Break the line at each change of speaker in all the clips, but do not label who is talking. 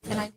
Can I?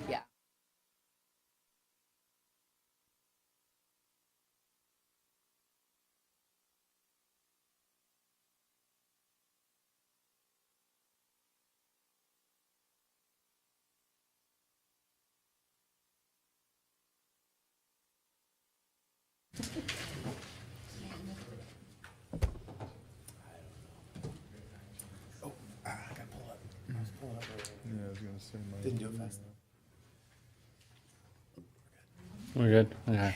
Yeah.
Didn't do it fast
We're good? Okay.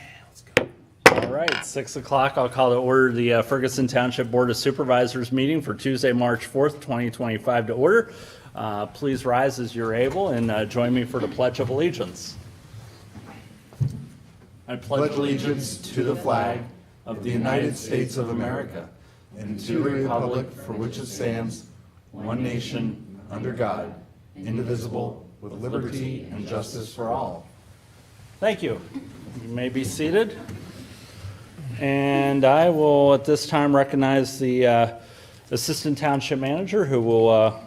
All right, 6 o'clock. I'll call to order the Ferguson Township Board of Supervisors meeting for Tuesday, March 4th, 2025 to order. Please rise as you're able and join me for the Pledge of Allegiance. I
pledge allegiance to the flag of the United States of America and to the republic for which it stands, one nation, under God, indivisible, with liberty and justice for all.
Thank you. You may be seated. And I will at this time recognize the Assistant Township Manager who will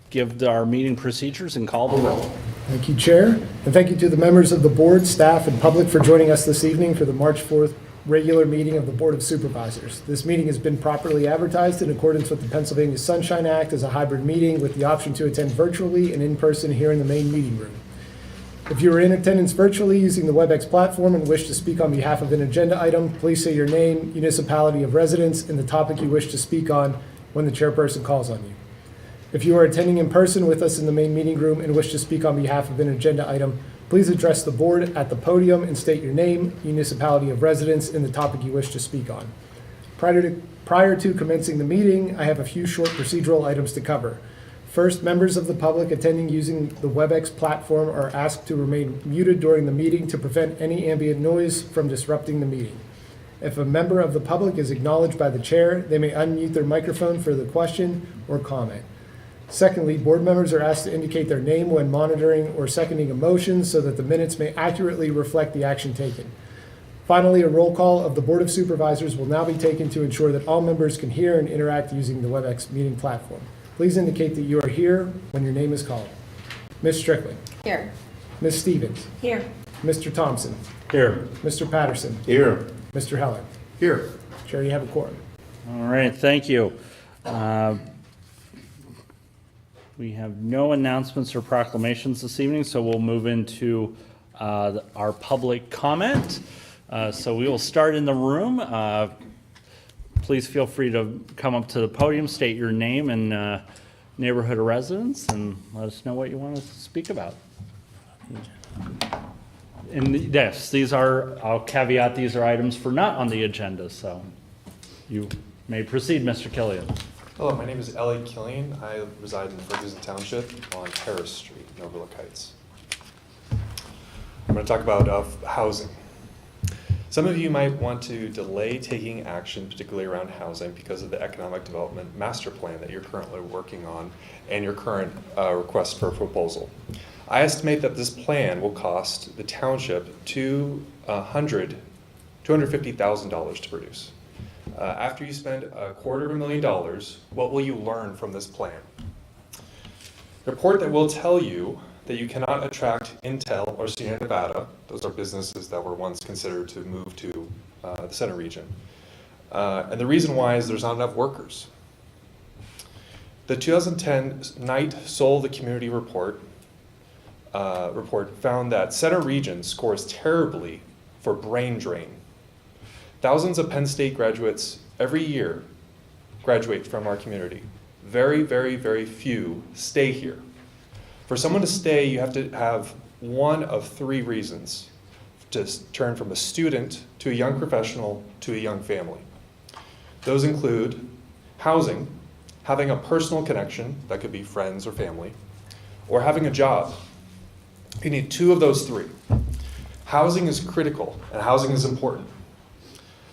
give our meeting procedures and call the roll.
Thank you, Chair, and thank you to the members of the board, staff, and public for joining us this evening for the March 4th regular meeting of the Board of Supervisors. This meeting has been properly advertised in accordance with the Pennsylvania Sunshine Act as a hybrid meeting with the option to attend virtually and in person here in the main meeting room. If you are in attendance virtually using the WebEx platform and wish to speak on behalf of an agenda item, please say your name, municipality of residence, and the topic you wish to speak on when the chairperson calls on you. If you are attending in person with us in the main meeting room and wish to speak on behalf of an agenda item, please address the board at the podium and state your name, municipality of residence, and the topic you wish to speak on. Prior to commencing the meeting, I have a few short procedural items to cover. First, members of the public attending using the WebEx platform are asked to remain muted during the meeting to prevent any ambient noise from disrupting the meeting. If a member of the public is acknowledged by the chair, they may unmute their microphone for the question or comment. Secondly, board members are asked to indicate their name when monitoring or seconding a motion so that the minutes may accurately reflect the action taken. Finally, a roll call of the Board of Supervisors will now be taken to ensure that all members can hear and interact using the WebEx meeting platform. Please indicate that you are here when your name is called. Ms. Strickland.
Here.
Ms. Stevens.
Here.
Mr. Thompson.
Here.
Mr. Patterson.
Here.
Mr. Heller.
Here.
Chair, you have a quorum.
All right, thank you. We have no announcements or proclamations this evening, so we'll move into our public comment. So we will start in the room. Please feel free to come up to the podium, state your name and neighborhood of residence, and let us know what you want us to speak about. And yes, these are, I'll caveat, these are items for not on the agenda, so you may proceed, Mr. Killian.
Hello, my name is Ellie Killian. I reside in Ferguson Township on Terrace Street in Overlook Heights. I'm going to talk about housing. Some of you might want to delay taking action, particularly around housing, because of the economic development master plan that you're currently working on and your current request for a proposal. I estimate that this plan will cost the township $250,000 to produce. After you spend $250,000, what will you learn from this plan? A report that will tell you that you cannot attract Intel or Sierra Nevada. Those are businesses that were once considered to move to the center region. And the reason why is there's not enough workers. The 2010 Knight Soul the Community report found that center region scores terribly for brain drain. Thousands of Penn State graduates every year graduate from our community. Very, very, very few stay here. For someone to stay, you have to have one of three reasons to turn from a student to a young professional to a young family. Those include housing, having a personal connection, that could be friends or family, or having a job. You need two of those three. Housing is critical, and housing is important.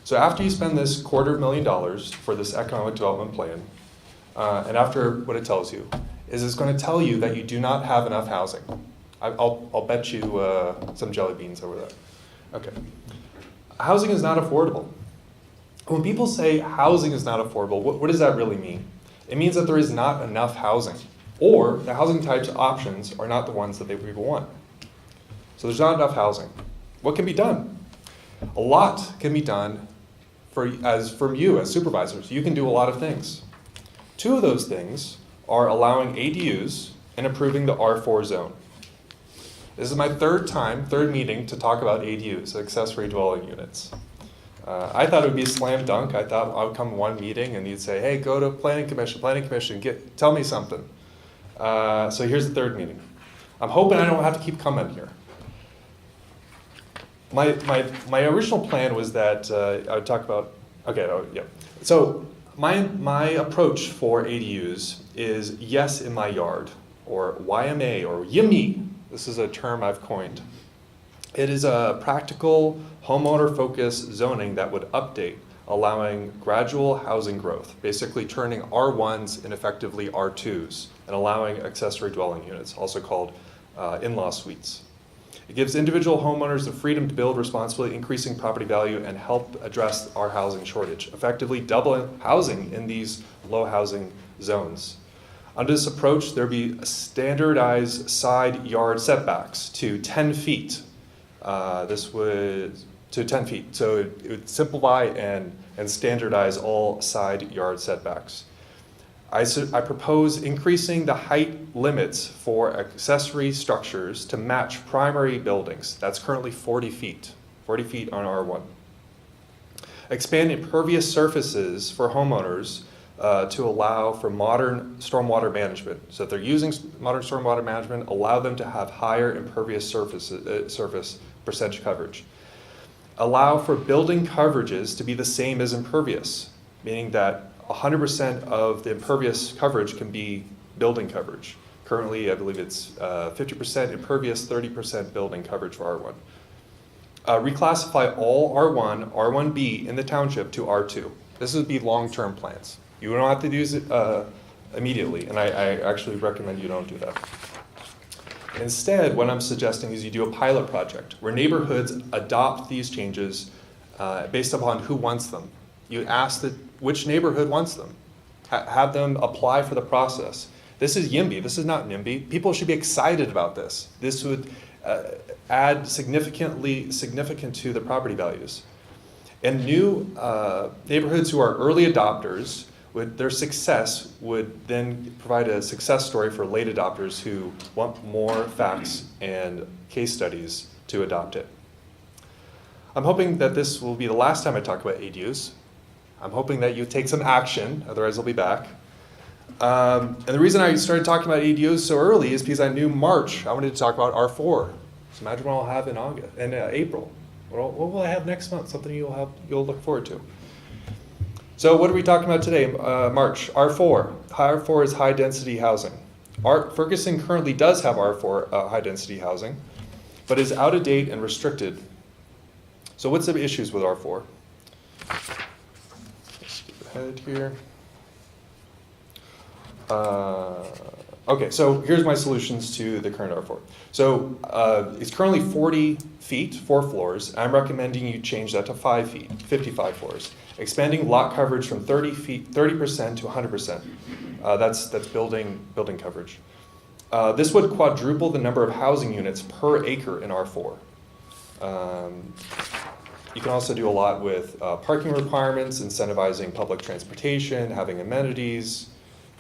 So after you spend this $250,000 for this economic development plan, and after what it tells you, is it's going to tell you that you do not have enough housing. I'll bet you some jelly beans over that. Okay. Housing is not affordable. When people say housing is not affordable, what does that really mean? It means that there is not enough housing, or the housing types options are not the ones that people want. So there's not enough housing. What can be done? A lot can be done from you as supervisors. You can do a lot of things. Two of those things are allowing ADUs and improving the R4 zone. This is my third meeting to talk about ADUs, accessory dwelling units. I thought it would be a slam dunk. I thought I would come to one meeting and you'd say, hey, go to planning commission, tell me something. So here's the third meeting. I'm hoping I don't have to keep coming here. My original plan was that I would talk about, So my approach for ADUs is yes in my yard, or YMA, or YIMI. This is a term I've coined. It is a practical, homeowner-focused zoning that would update, allowing gradual housing growth, basically turning R1s into effectively R2s, and allowing accessory dwelling units, also called in-law suites. It gives individual homeowners the freedom to build responsibly, increasing property value, and help address our housing shortage, effectively doubling housing in these low housing zones. Under this approach, there would be standardized side yard setbacks to 10 feet. To 10 feet. So it would simplify and standardize all side yard setbacks. I propose increasing the height limits for accessory structures to match primary buildings. That's currently 40 feet on R1. Expand impervious surfaces for homeowners to allow for modern stormwater management. So if they're using modern stormwater management, allow them to have higher impervious surface percentage coverage. Allow for building coverages to be the same as impervious, meaning that 100% of the impervious coverage can be building coverage. Currently, I believe it's 50% impervious, 30% building coverage for R1. Reclassify all R1, R1B in the township to R2. This would be long-term plans. You don't have to use it immediately, and I actually recommend you don't do that. Instead, what I'm suggesting is you do a pilot project where neighborhoods adopt these changes based upon who wants them. You ask which neighborhood wants them. Have them apply for the process. This is YIMBY, this is not NIMBY. People should be excited about this. This would add significant to the property values. And new neighborhoods who are early adopters, their success would then provide a success story for late adopters who want more facts and case studies to adopt it. I'm hoping that this will be the last time I talk about ADUs. I'm hoping that you take some action, otherwise I'll be back. And the reason I started talking about ADUs so early is because I knew March I wanted to talk about R4. So imagine what I'll have in August, in April. What will I have next month? Something you'll look forward to. So what are we talking about today? March, R4. R4 is high density housing. Ferguson currently does have R4 high density housing, but is out of date and restricted. So what's the issues with R4? Let's skip ahead here. Okay, so here's my solutions to the current R4. So it's currently 40 feet, 4 floors. I'm recommending you change that to 5 feet, 55 floors. Expanding lot coverage from 30% to 100%. That's building coverage. This would quadruple the number of housing units per acre in R4. You can also do a lot with parking requirements, incentivizing public transportation, having amenities,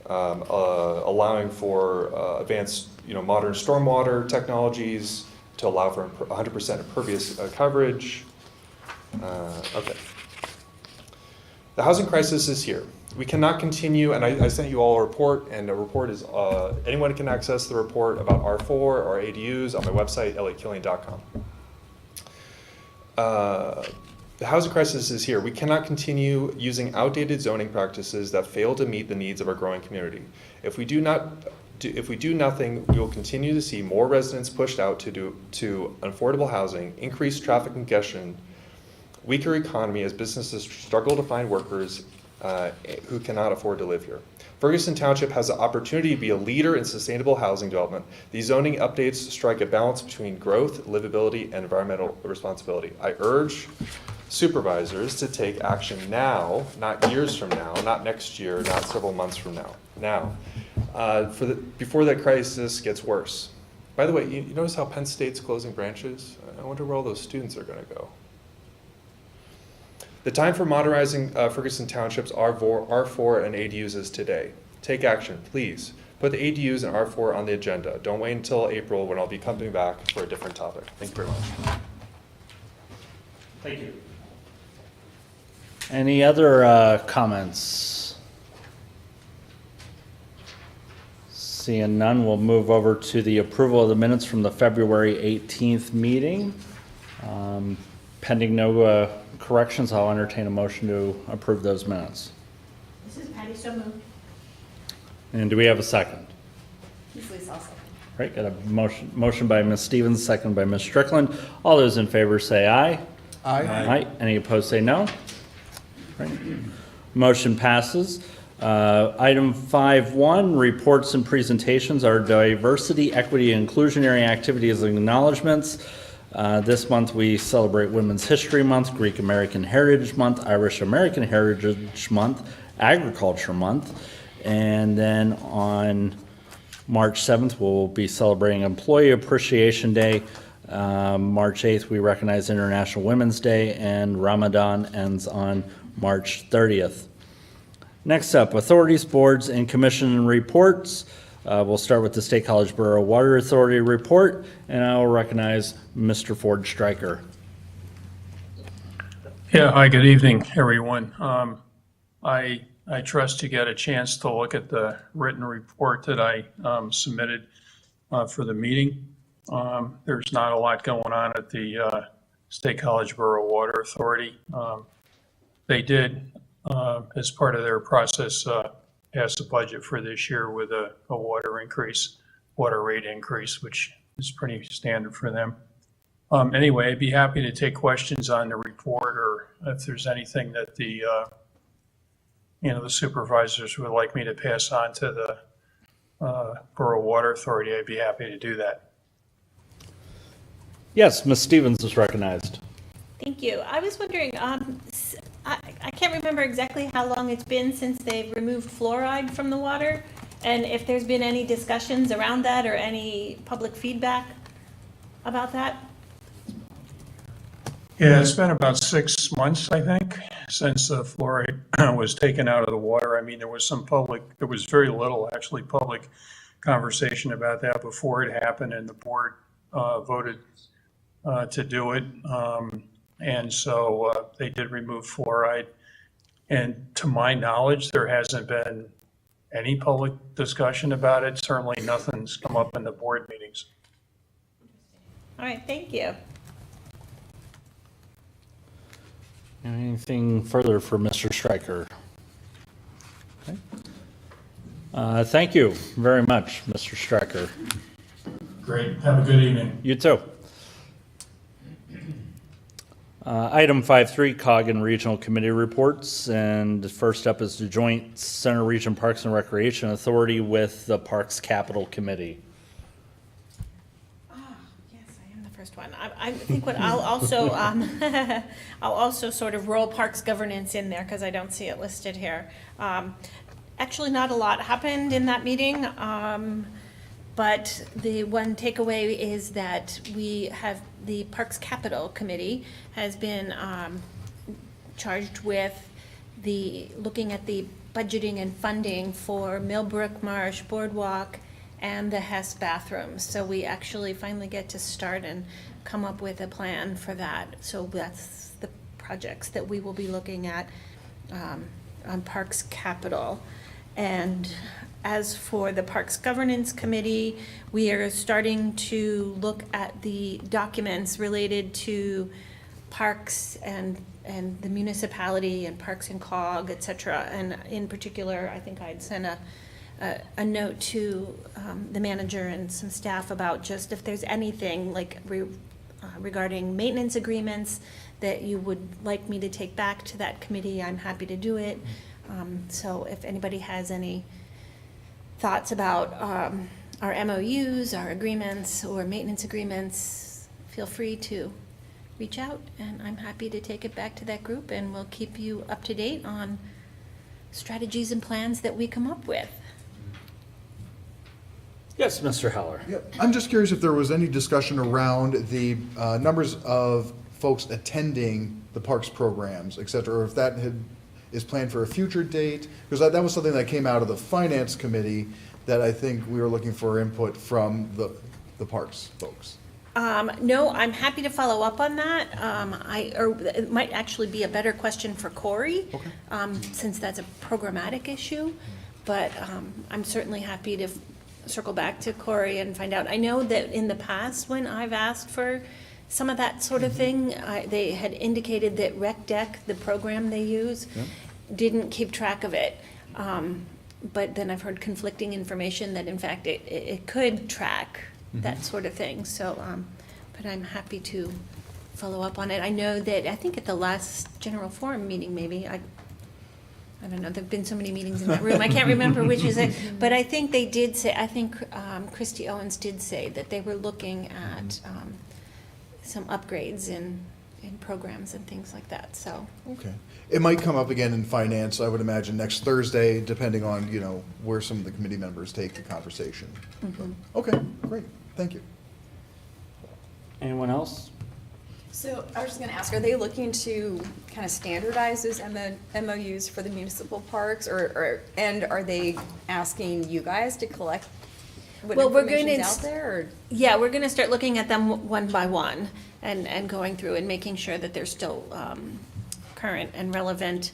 allowing for advanced, modern stormwater technologies to allow for 100% impervious coverage. Okay. The housing crisis is here. We cannot continue, and I sent you all a report, and the report is, anyone can access the report about R4 or ADUs on my website, elliotkillian.com. The housing crisis is here. We cannot continue using outdated zoning practices that fail to meet the needs of our growing community. If we do nothing, we will continue to see more residents pushed out to unaffordable housing, increased traffic congestion, weaker economy as businesses struggle to find workers who cannot afford to live here. Ferguson Township has the opportunity to be a leader in sustainable housing development. These zoning updates strike a balance between growth, livability, and environmental responsibility. I urge supervisors to take action now, not years from now, not next year, not several months from now, before that crisis gets worse. By the way, you notice how Penn State's closing branches? I wonder where all those students are going to go. The time for modernizing Ferguson Township's R4 and ADUs is today. Take action, please. Put the ADUs and R4 on the agenda. Don't wait until April when I'll be coming back for a different topic. Thank you very much.
Thank you. Any other comments? Seeing none, we'll move over to the approval of the minutes from the February 18th meeting. Pending no corrections, I'll entertain a motion to approve those minutes.
This is Patty, so moved.
And do we have a second?
This is Lisa, I'll second.
Right, got a motion by Ms. Stevens, second by Ms. Strickland. All those in favor say aye.
Aye.
Aye. Any opposed say no. Right. Motion passes. Item 5.1, reports and presentations are diversity, equity, and inclusionary activities and acknowledgements. This month we celebrate Women's History Month, Greek American Heritage Month, Irish American Heritage Month, Agriculture Month, and then on March 7th we'll be celebrating Employee Appreciation Day. March 8th we recognize International Women's Day, and Ramadan ends on March 30th. Next up, authorities, boards, and commission reports. We'll start with the State College Borough Water Authority report, and I will recognize Mr. Ford Stryker.
Yeah, hi, good evening, everyone. I trust you got a chance to look at the written report that I submitted for the meeting. There's not a lot going on at the State College Borough Water Authority. They did, as part of their process, pass the budget for this year with a water rate increase, which is pretty standard for them. Anyway, I'd be happy to take questions on the report, or if there's anything that the supervisors would like me to pass on to the Borough Water Authority, I'd be happy to do that.
Yes, Ms. Stevens is recognized.
Thank you. I was wondering, I can't remember exactly how long it's been since they've removed fluoride from the water, and if there's been any discussions around that or any public feedback about that?
Yeah, it's been about 6 months, I think, since the fluoride was taken out of the water. I mean, there was very little actually public conversation about that before it happened, and the board voted to do it. And so they did remove fluoride. And to my knowledge, there hasn't been any public discussion about it. Certainly nothing's come up in the board meetings.
All right, thank you.
Anything further for Mr. Stryker? Okay. Thank you very much, Mr. Stryker.
Great, have a good evening.
You too. Item 5.3, COG and Regional Committee reports, and first up is the Joint Center Region Parks and Recreation Authority with the Parks Capital Committee.
Yes, I am the first one. I think what I'll also, I'll also sort of roll parks governance in there because I don't see it listed here. Actually, not a lot happened in that meeting, but the one takeaway is that we have, the Parks Capital Committee has been charged with looking at the budgeting and funding for Millbrook Marsh Boardwalk and the Hess bathrooms. So we actually finally get to start and come up with a plan for that. So that's the projects that we will be looking at on Parks Capital. And as for the Parks Governance Committee, we are starting to look at the documents related to parks and the municipality and parks and COG, et cetera. And in particular, I think I'd sent a note to the manager and some staff about just if there's anything like regarding maintenance agreements that you would like me to take back to that committee, I'm happy to do it. So if anybody has any thoughts about our MOUs, our agreements, or maintenance agreements, feel free to reach out, and I'm happy to take it back to that group, and we'll keep you up to date on strategies and plans that we come up with.
Yes, Mr. Heller.
Yeah, I'm just curious if there was any discussion around the numbers of folks attending the parks programs, et cetera, or if that is planned for a future date, because that was something that came out of the finance committee that I think we were looking for input from the parks folks.
No, I'm happy to follow up on that. Or it might actually be a better question for Corey, since that's a programmatic issue. But I'm certainly happy to circle back to Corey and find out. I know that in the past, when I've asked for some of that sort of thing, they had indicated that Rec Deck, the program they use, didn't keep track of it. But then I've heard conflicting information that in fact it could track that sort of thing. So, but I'm happy to follow up on it. I know that, I think at the last general forum meeting, maybe, I don't know, there've been so many meetings in that room, I can't remember which is it. But I think they did say, I think Christy Owens did say that they were looking at some upgrades in programs and things like that, so.
Okay. It might come up again in finance, I would imagine, next Thursday, depending on, where some of the committee members take the conversation. Okay, great, thank you.
Anyone else?
So I was just gonna ask, are they looking to kind of standardize those MOUs for the municipal parks, and are they asking you guys to collect what
Well, we're going
information's
to
out there, or?
Yeah, we're gonna start looking at them one by one and going through and making sure that they're still current and relevant,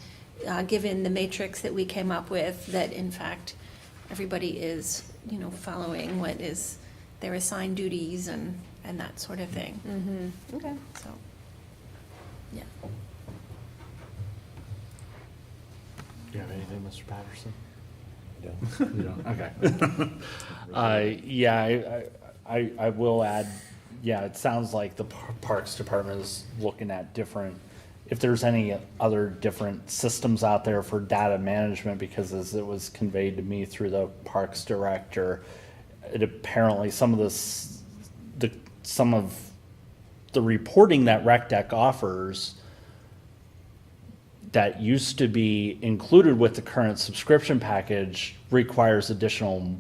given the matrix that we came up with, that in fact, everybody is, following what is their assigned duties and that sort of thing.
Okay.
So, yeah.
Do you have anything, Mr. Patterson? You don't? Okay. Yeah, I will add, yeah, it sounds like the Parks Department is looking at if there's any other different systems out there for data management, because as it was conveyed to me through the Parks Director, it apparently some of the reporting that Rec Deck offers that used to be included with the current subscription package requires additional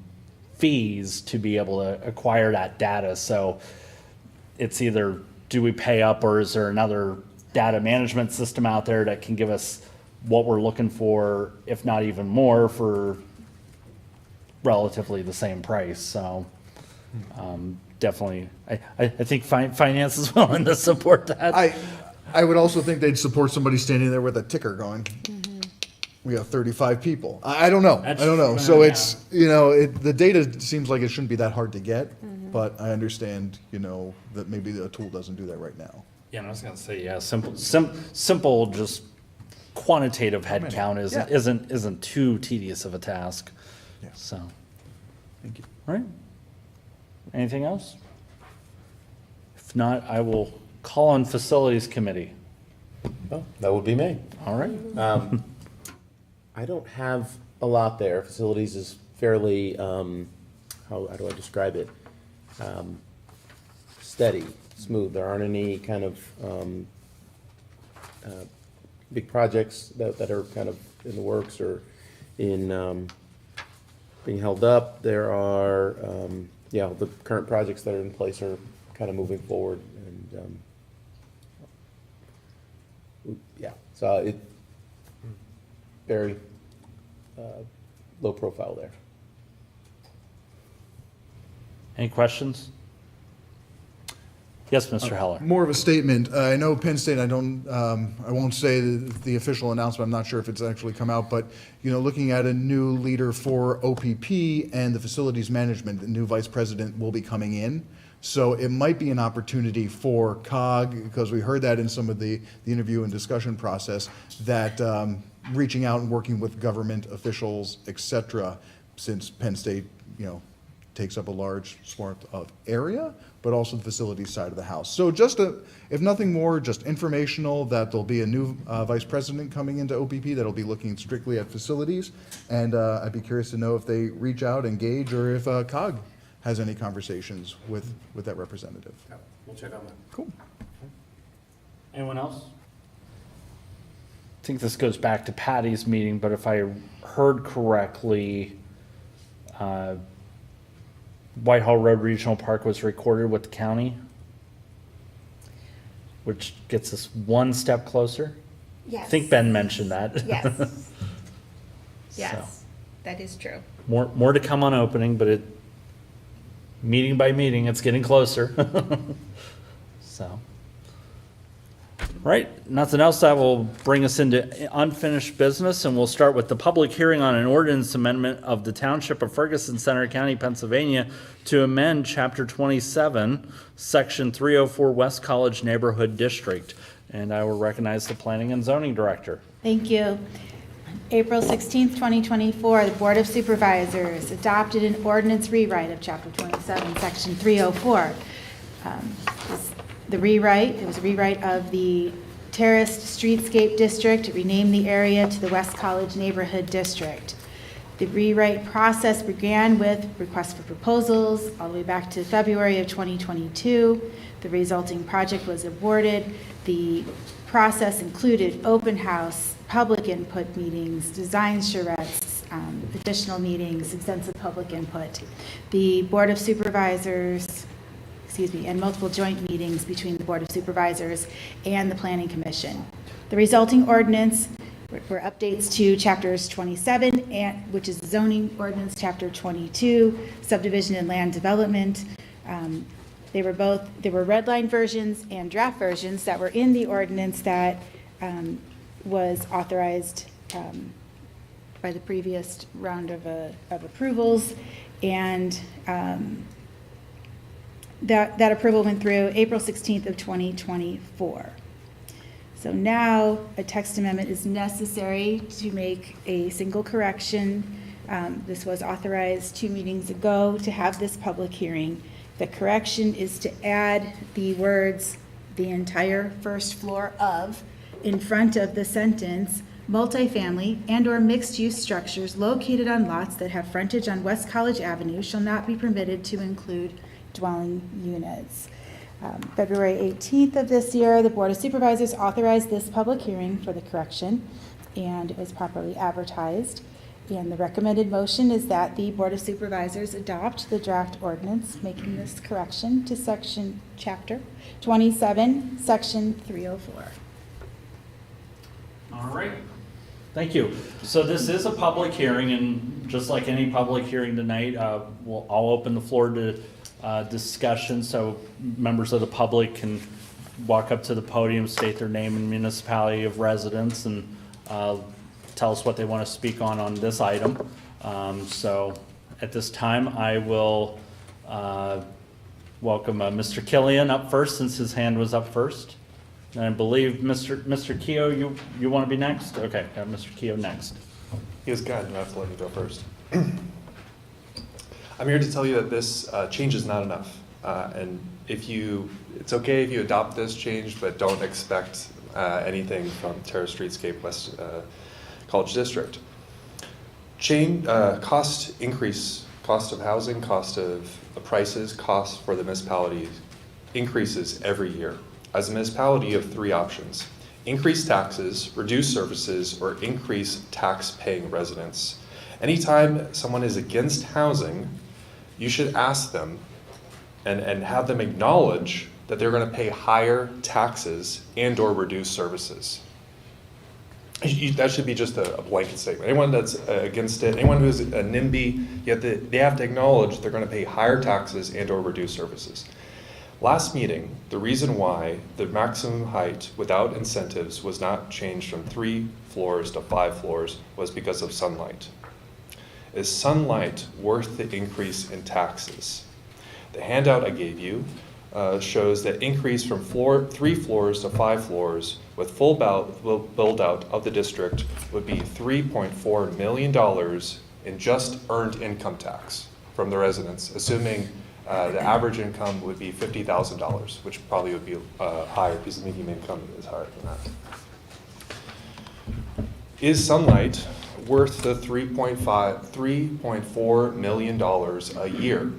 fees to be able to acquire that data. So it's either, do we pay up, or is there another data management system out there that can give us what we're looking for, if not even more, for relatively the same price? So definitely, I think finance is willing to support that.
I would also think they'd support somebody standing there with a ticker going, we have 35 people. I don't know. I don't know. So it's, the data seems like it shouldn't be that hard to get. but I understand, that maybe a tool doesn't do that right now.
Yeah, I was gonna say, yeah, simple, just quantitative head count
Yeah.
isn't too tedious of a task.
Yeah.
So,
Thank you.
all right. Anything else? If not, I will call on Facilities Committee.
Oh, that would be me.
All right.
I don't have a lot there. Facilities is fairly, how do I describe it? Steady, smooth. There aren't any kind of big projects that are kind of in the works or in being held up. There are, the current projects that are in place are kind of moving forward, and so it very low profile there.
Any questions? Yes, Mr. Heller.
More of a statement. I know Penn State, I won't say the official announcement, I'm not sure if it's actually come out, but, looking at a new leader for OPP and the facilities management, the new vice president will be coming in. So it might be an opportunity for COG, because we heard that in some of the interview and discussion process, that reaching out and working with government officials, et cetera, since Penn State, takes up a large swath of area, but also the facilities side of the house. So just if nothing more, just informational that there'll be a new vice president coming into OPP that'll be looking strictly at facilities. And I'd be curious to know if they reach out, engage, or if COG has any conversations with that representative.
We'll check on that.
Cool.
Anyone else? I think this goes back to Patty's meeting, but if I heard correctly, Whitehall Road Regional Park was recorded with the county, which gets us one step closer.
Yes.
I think Ben mentioned that.
Yes.
So,
Yes, that is true.
more to come on opening, but meeting by meeting, it's getting closer. So, right, nothing else. That will bring us into unfinished business, and we'll start with the public hearing on an ordinance amendment of the Township of Ferguson, Center County, Pennsylvania, to amend Chapter 27, Section 304 West College Neighborhood District. And I will recognize the Planning and Zoning Director.
Thank you. April 16th, 2024, the Board of Supervisors adopted an ordinance rewrite of Chapter 27, Section 304. The rewrite, it was a rewrite of the Terraced Streetscape District to rename the area to the West College Neighborhood District. The rewrite process began with requests for proposals all the way back to February of 2022. The resulting project was awarded. The process included open house, public input meetings, design charrettes, additional meetings, extensive public input. The Board of Supervisors, and multiple joint meetings between the Board of Supervisors and the Planning Commission. The resulting ordinance were updates to Chapters 27, which is zoning ordinance, Chapter 22, subdivision and land development. There were red line versions and draft versions that were in the ordinance that was authorized by the previous round of approvals, and that approval went through April 16th of 2024. So now a text amendment is necessary to make a single correction. This was authorized 2 meetings ago to have this public hearing. The correction is to add the words, "the entire first floor of," in front of the sentence, "multifamily and/or mixed-use structures located on lots that have frontage on West College Avenue shall not be permitted to include dwelling units." February 18th of this year, the Board of Supervisors authorized this public hearing for the correction, and it was properly advertised. And the recommended motion is that the Board of Supervisors adopt the draft ordinance making this correction to Chapter 27, Section 304.
All right. Thank you. So this is a public hearing, and just like any public hearing tonight, I'll open the floor to discussion, so members of the public can walk up to the podium, state their name and municipality of residence, and tell us what they want to speak on this item. So at this time, I will welcome Mr. Killian up first, since his hand was up first. And I believe Mr. Keough, you want to be next? Okay, got Mr. Keough next.
He was kind enough to let me go first. I'm here to tell you that this change is not enough. And it's okay if you adopt this change, but don't expect anything from Terrace Streetscape West College District. Cost increase, cost of housing, cost of prices, cost for the municipality increases every year. As a municipality, you have three options: increase taxes, reduce services, or increase tax-paying residents. Anytime someone is against housing, you should ask them and have them acknowledge that they're going to pay higher taxes and or reduce services. That should be just a blanket statement. Anyone that's against it, anyone who's a NIMBY, they have to acknowledge they're going to pay higher taxes and or reduce services. Last meeting, the reason why the maximum height without incentives was not changed from 3 floors to 5 floors was because of sunlight. Is sunlight worth the increase in taxes? The handout I gave you shows that increase from 3 floors to 5 floors with full build out of the district would be $3.4 million in just earned income tax from the residents, assuming the average income would be $50,000, which probably would be higher because the median income is higher than that. Is sunlight worth the $3.4 million a year?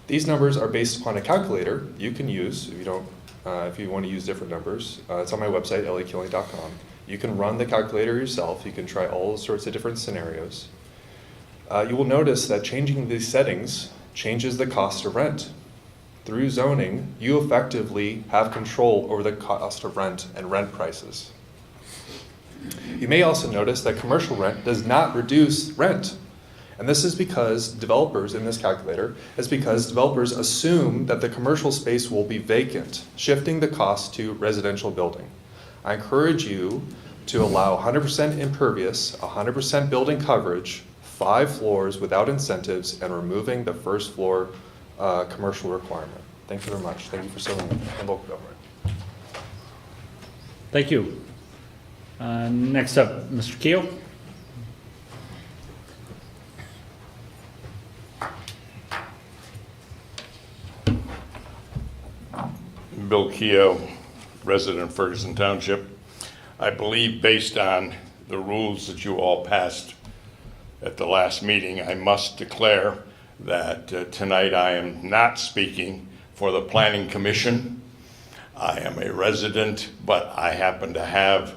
These numbers are based upon a calculator you can use if you don't, if you want to use different numbers. It's on my website, lakilling.com. You can run the calculator yourself. You can try all sorts of different scenarios. You will notice that changing these settings changes the cost of rent. Through zoning, you effectively have control over the cost of rent and rent prices. You may also notice that commercial rent does not reduce rent. And this is because developers in this calculator assume that the commercial space will be vacant, shifting the cost to residential building. I encourage you to allow 100% impervious, 100% building coverage, 5 floors without incentives, and removing the first floor commercial requirement. Thank you very much. Thank you for serving in local government.
Thank you. Next up, Mr. Keough.
Bill Keough, resident of Ferguson Township. I believe based on the rules that you all passed at the last meeting, I must declare that tonight I am not speaking for the Planning Commission. I am a resident, but I happen to have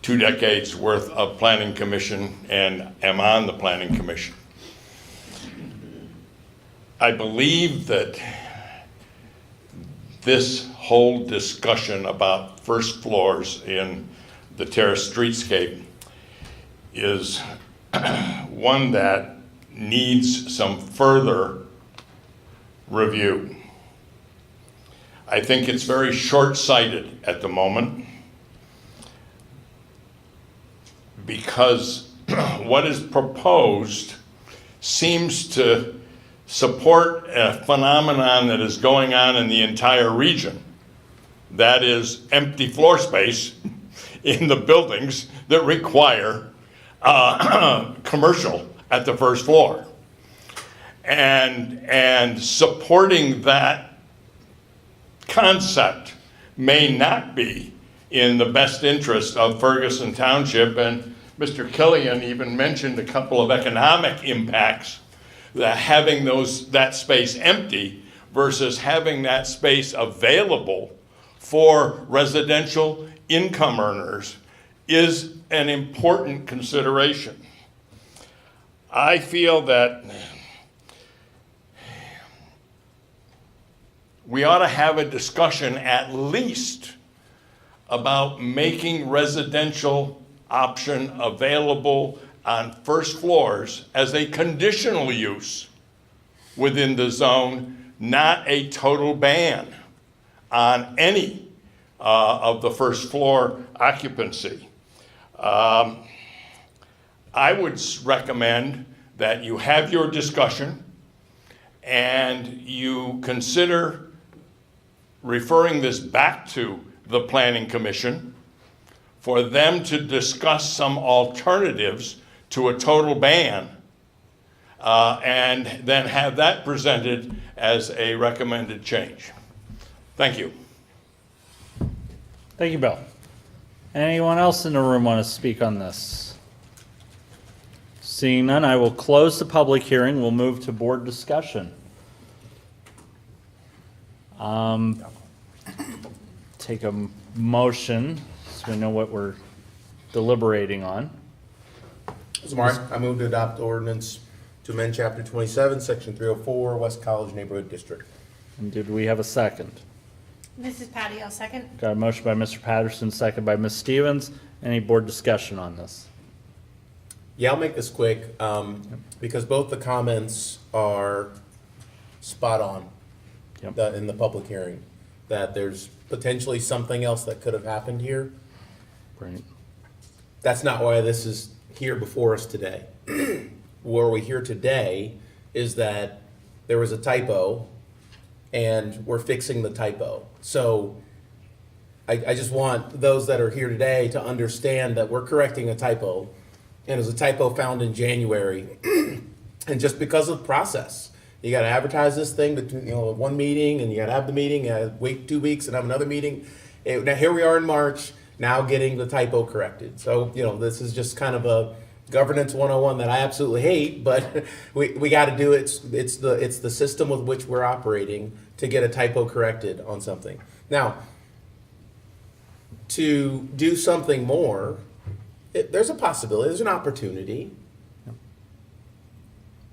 2 decades worth of Planning Commission and am on the Planning Commission. I believe that this whole discussion about first floors in the Terrace Streetscape is one that needs some further review. I think it's very short-sighted at the moment because what is proposed seems to support a phenomenon that is going on in the entire region. That is empty floor space in the buildings that require commercial at the first floor. And supporting that concept may not be in the best interest of Ferguson Township. And Mr. Killian even mentioned a couple of economic impacts that having that space empty versus having that space available for residential income earners is an important consideration. I feel that we ought to have a discussion at least about making residential option available on first floors as a conditional use within the zone, not a total ban on any of the first floor occupancy. I would recommend that you have your discussion and you consider referring this back to the Planning Commission for them to discuss some alternatives to a total ban, and then have that presented as a recommended change. Thank you.
Thank you, Bill. Anyone else in the room want to speak on this? Seeing none, I will close the public hearing. We'll move to board discussion. Take a motion so we know what we're deliberating on.
So Mark, I move to adopt ordinance to amend chapter 27, section 304, West College Neighborhood District.
And did we have a second?
Mrs. Patty, I'll second.
Got a motion by Mr. Patterson, second by Ms. Stevens. Any board discussion on this?
Yeah, I'll make this quick, because both the comments are spot on
Yep.
in the public hearing, that there's potentially something else that could have happened here.
Right.
That's not why this is here before us today. Where we're here today is that there was a typo, and we're fixing the typo. So I just want those that are here today to understand that we're correcting a typo, and it was a typo found in January. And just because of the process, you gotta advertise this thing between, one meeting, and you gotta have the meeting, you gotta wait 2 weeks and have another meeting. Now, here we are in March, now getting the typo corrected. So, this is just kind of a governance 101 that I absolutely hate, but we gotta do it. It's the system with which we're operating to get a typo corrected on something. Now, to do something more, there's a possibility, there's an opportunity.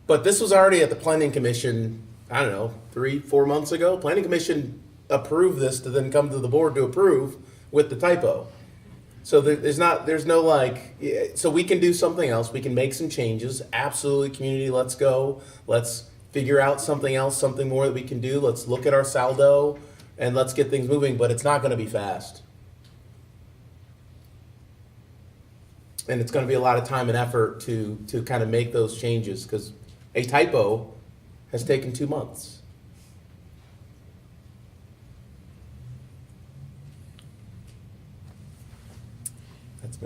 But this was already at the Planning Commission, I don't know, 3-4 months ago. Planning Commission approved this to then come to the board to approve with the typo. So there's no so we can do something else. We can make some changes. Absolutely, community, let's go. Let's figure out something else, something more that we can do. Let's look at our saldo and let's get things moving, but it's not gonna be fast. And it's gonna be a lot of time and effort to kind of make those changes, because a typo has taken 2 months.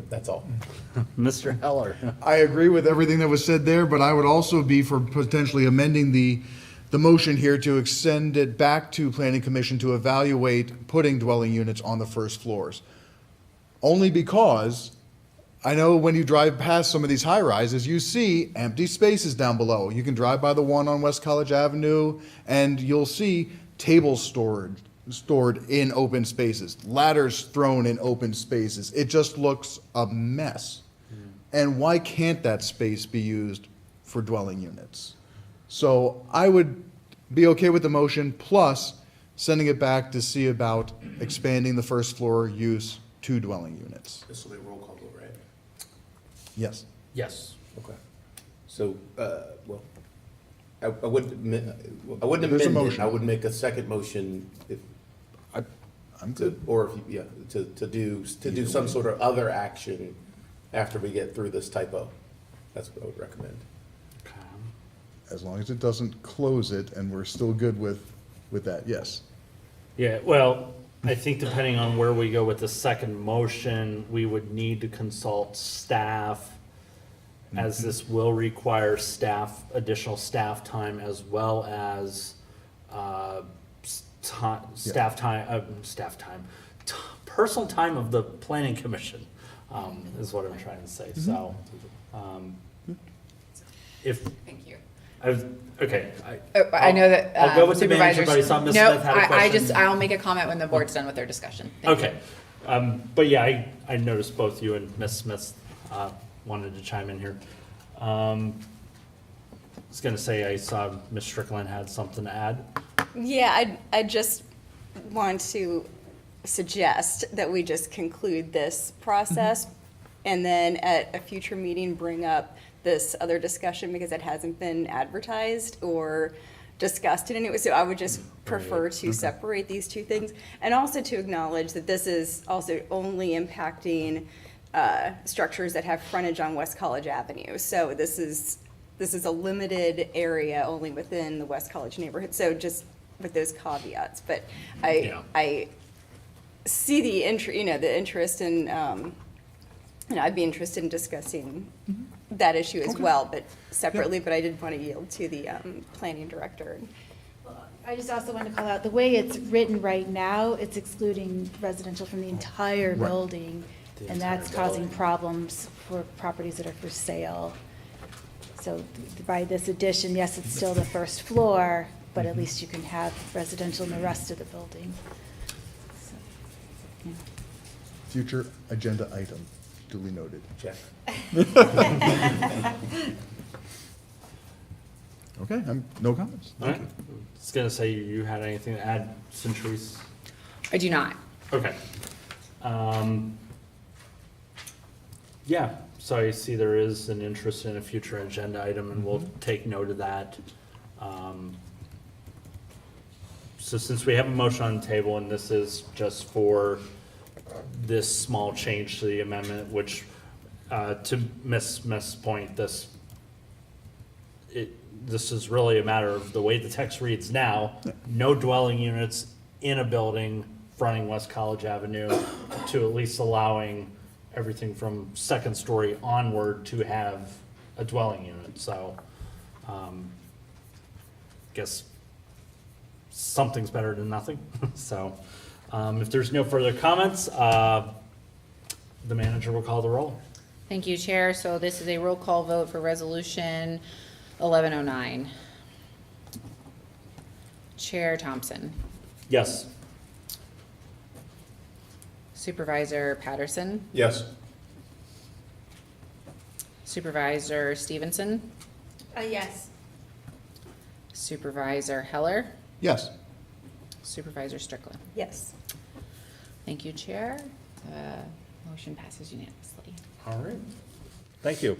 That's all.
Mr. Heller.
I agree with everything that was said there, but I would also be for potentially amending the motion here to extend it back to Planning Commission to evaluate putting dwelling units on the first floors. Only because I know when you drive past some of these high-rises, you see empty spaces down below. You can drive by the one on West College Avenue, and you'll see tables stored in open spaces, ladders thrown in open spaces. It just looks a mess. And why can't that space be used for dwelling units? So I would be okay with the motion, plus sending it back to see about expanding the first floor use to dwelling units.
This will be a roll call vote, right?
Yes.
Yes.
Okay. So, I wouldn't amend
There's a
it.
motion.
I would make a second motion if,
I'm good.
or if, to do some sort of other action after we get through this typo. That's what I would recommend.
As long as it doesn't close it and we're still good with that, yes.
Yeah, well, I think depending on where we go with the second motion, we would need to consult staff, as this will require additional staff time, as well as personal time of the planning commission, is what I'm trying to say. So, if
Thank you.
okay,
I know that
I'll go with the manager,
supervisors.
but I saw Ms.
No,
Smith had a question.
I'll make a comment when the board's done with their discussion. Thank you.
Okay, but yeah, I noticed both you and Ms. Smith wanted to chime in here. I was gonna say, I saw Ms. Strickland had something to add.
Yeah, I just want to suggest that we just conclude this process and then at a future meeting, bring up this other discussion, because it hasn't been advertised or discussed in any way. So I would just prefer to separate these two things, and also to acknowledge that this is also only impacting structures that have frontage on West College Avenue. So this this is a limited area only within the West College neighborhood, so just with those caveats. But
Yeah.
I see the interest in, I'd be interested in discussing that issue as well, but separately, but I did want to yield to the planning director.
I just also want to call out, the way it's written right now, it's excluding residential from the entire building, and that's causing problems for properties that are for sale. So by this addition, yes, it's still the first floor, but at least you can have residential in the rest of the building. So, yeah.
Future agenda item, duly noted.
Check.
Okay, no comments.
All right. I was gonna say, you had anything to add, Centuries?
I do not.
Okay. Yeah, so I see there is an interest in a future agenda item, and we'll take note of that. So since we have a motion on the table, and this is just for this small change to the amendment, which, to Miss' point, this is really a matter of the way the text reads now, no dwelling units in a building fronting West College Avenue, to at least allowing everything from second story onward to have a dwelling unit. So, guess something's better than nothing. So, if there's no further comments, the manager will call the roll.
Thank you, Chair. So this is a roll call vote for Resolution 1109. Chair Thompson.
Yes.
Supervisor Patterson.
Yes.
Supervisor Stevenson.
Yes.
Supervisor Heller.
Yes.
Supervisor Strickland.
Yes.
Thank you, Chair. Motion passes unanimously.
All right. Thank you.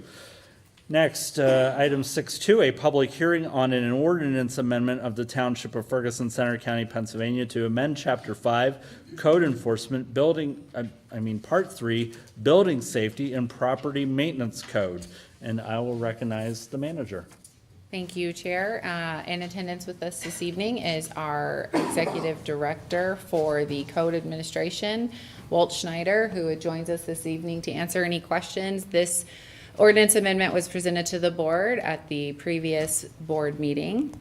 Next, item 6.2, a public hearing on an ordinance amendment of the Township of Ferguson, Center County, Pennsylvania, to amend Chapter 5, Code Enforcement, Part 3, Building Safety and Property Maintenance Code. And I will recognize the manager.
Thank you, Chair. In attendance with us this evening is our Executive Director for the Code Administration, Walt Schneider, who joins us this evening to answer any questions. This ordinance amendment was presented to the board at the previous board meeting.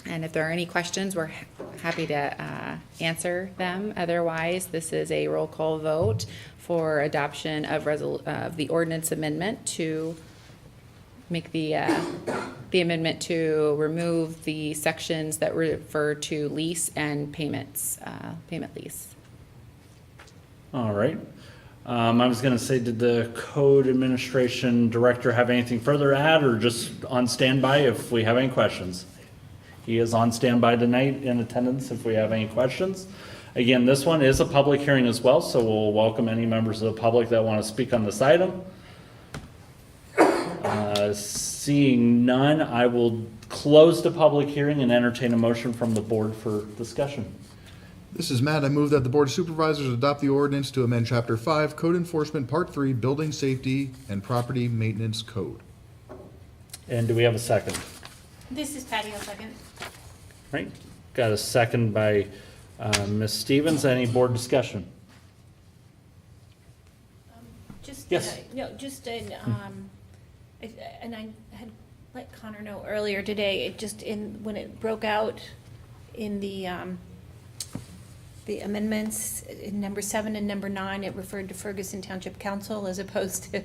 And if there are any questions, we're happy to answer them. Otherwise, this is a roll call vote for adoption of the ordinance amendment to make the amendment to remove the sections that refer to lease and payments, payment lease.
All right. I was going to say, did the Code Administration Director have anything further to add, or just on standby if we have any questions? He is on standby tonight in attendance if we have any questions. Again, this one is a public hearing as well, so we'll welcome any members of the public that want to speak on this item. Seeing none, I will close the public hearing and entertain a motion from the board for discussion.
This is Matt. I move that the Board of Supervisors adopt the ordinance to amend Chapter 5, Code Enforcement, Part 3, Building Safety and Property Maintenance Code.
And do we have a second?
This is Patty, I'll second.
Right, got a second by Ms. Stevens. Any board discussion? Yes.
And I had let Connor know earlier today, it just when it broke out in the amendments, in number 7 and number 9, it referred to Ferguson Township Council as opposed to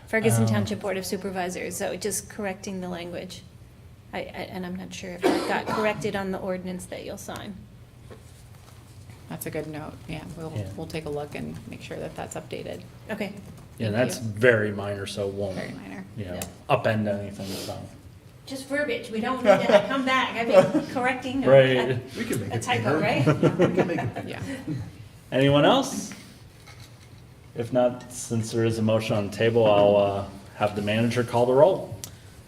Ferguson Township Board of Supervisors, so just correcting the language. And I'm not sure if that got corrected on the ordinance that you'll sign.
That's a good note. Yeah, we'll take a look and make sure that that's updated.
Okay.
Yeah,
Thank
that's
you.
very minor, so it won't,
Very minor.
Yeah.
upend anything, so.
Just verbiage, we don't need to come back, I mean, correcting
Right.
We can make
a
it
typo,
bigger.
right?
We can make it bigger.
Yeah.
Anyone else? If not, since there is a motion on the table, I'll have the manager call the roll.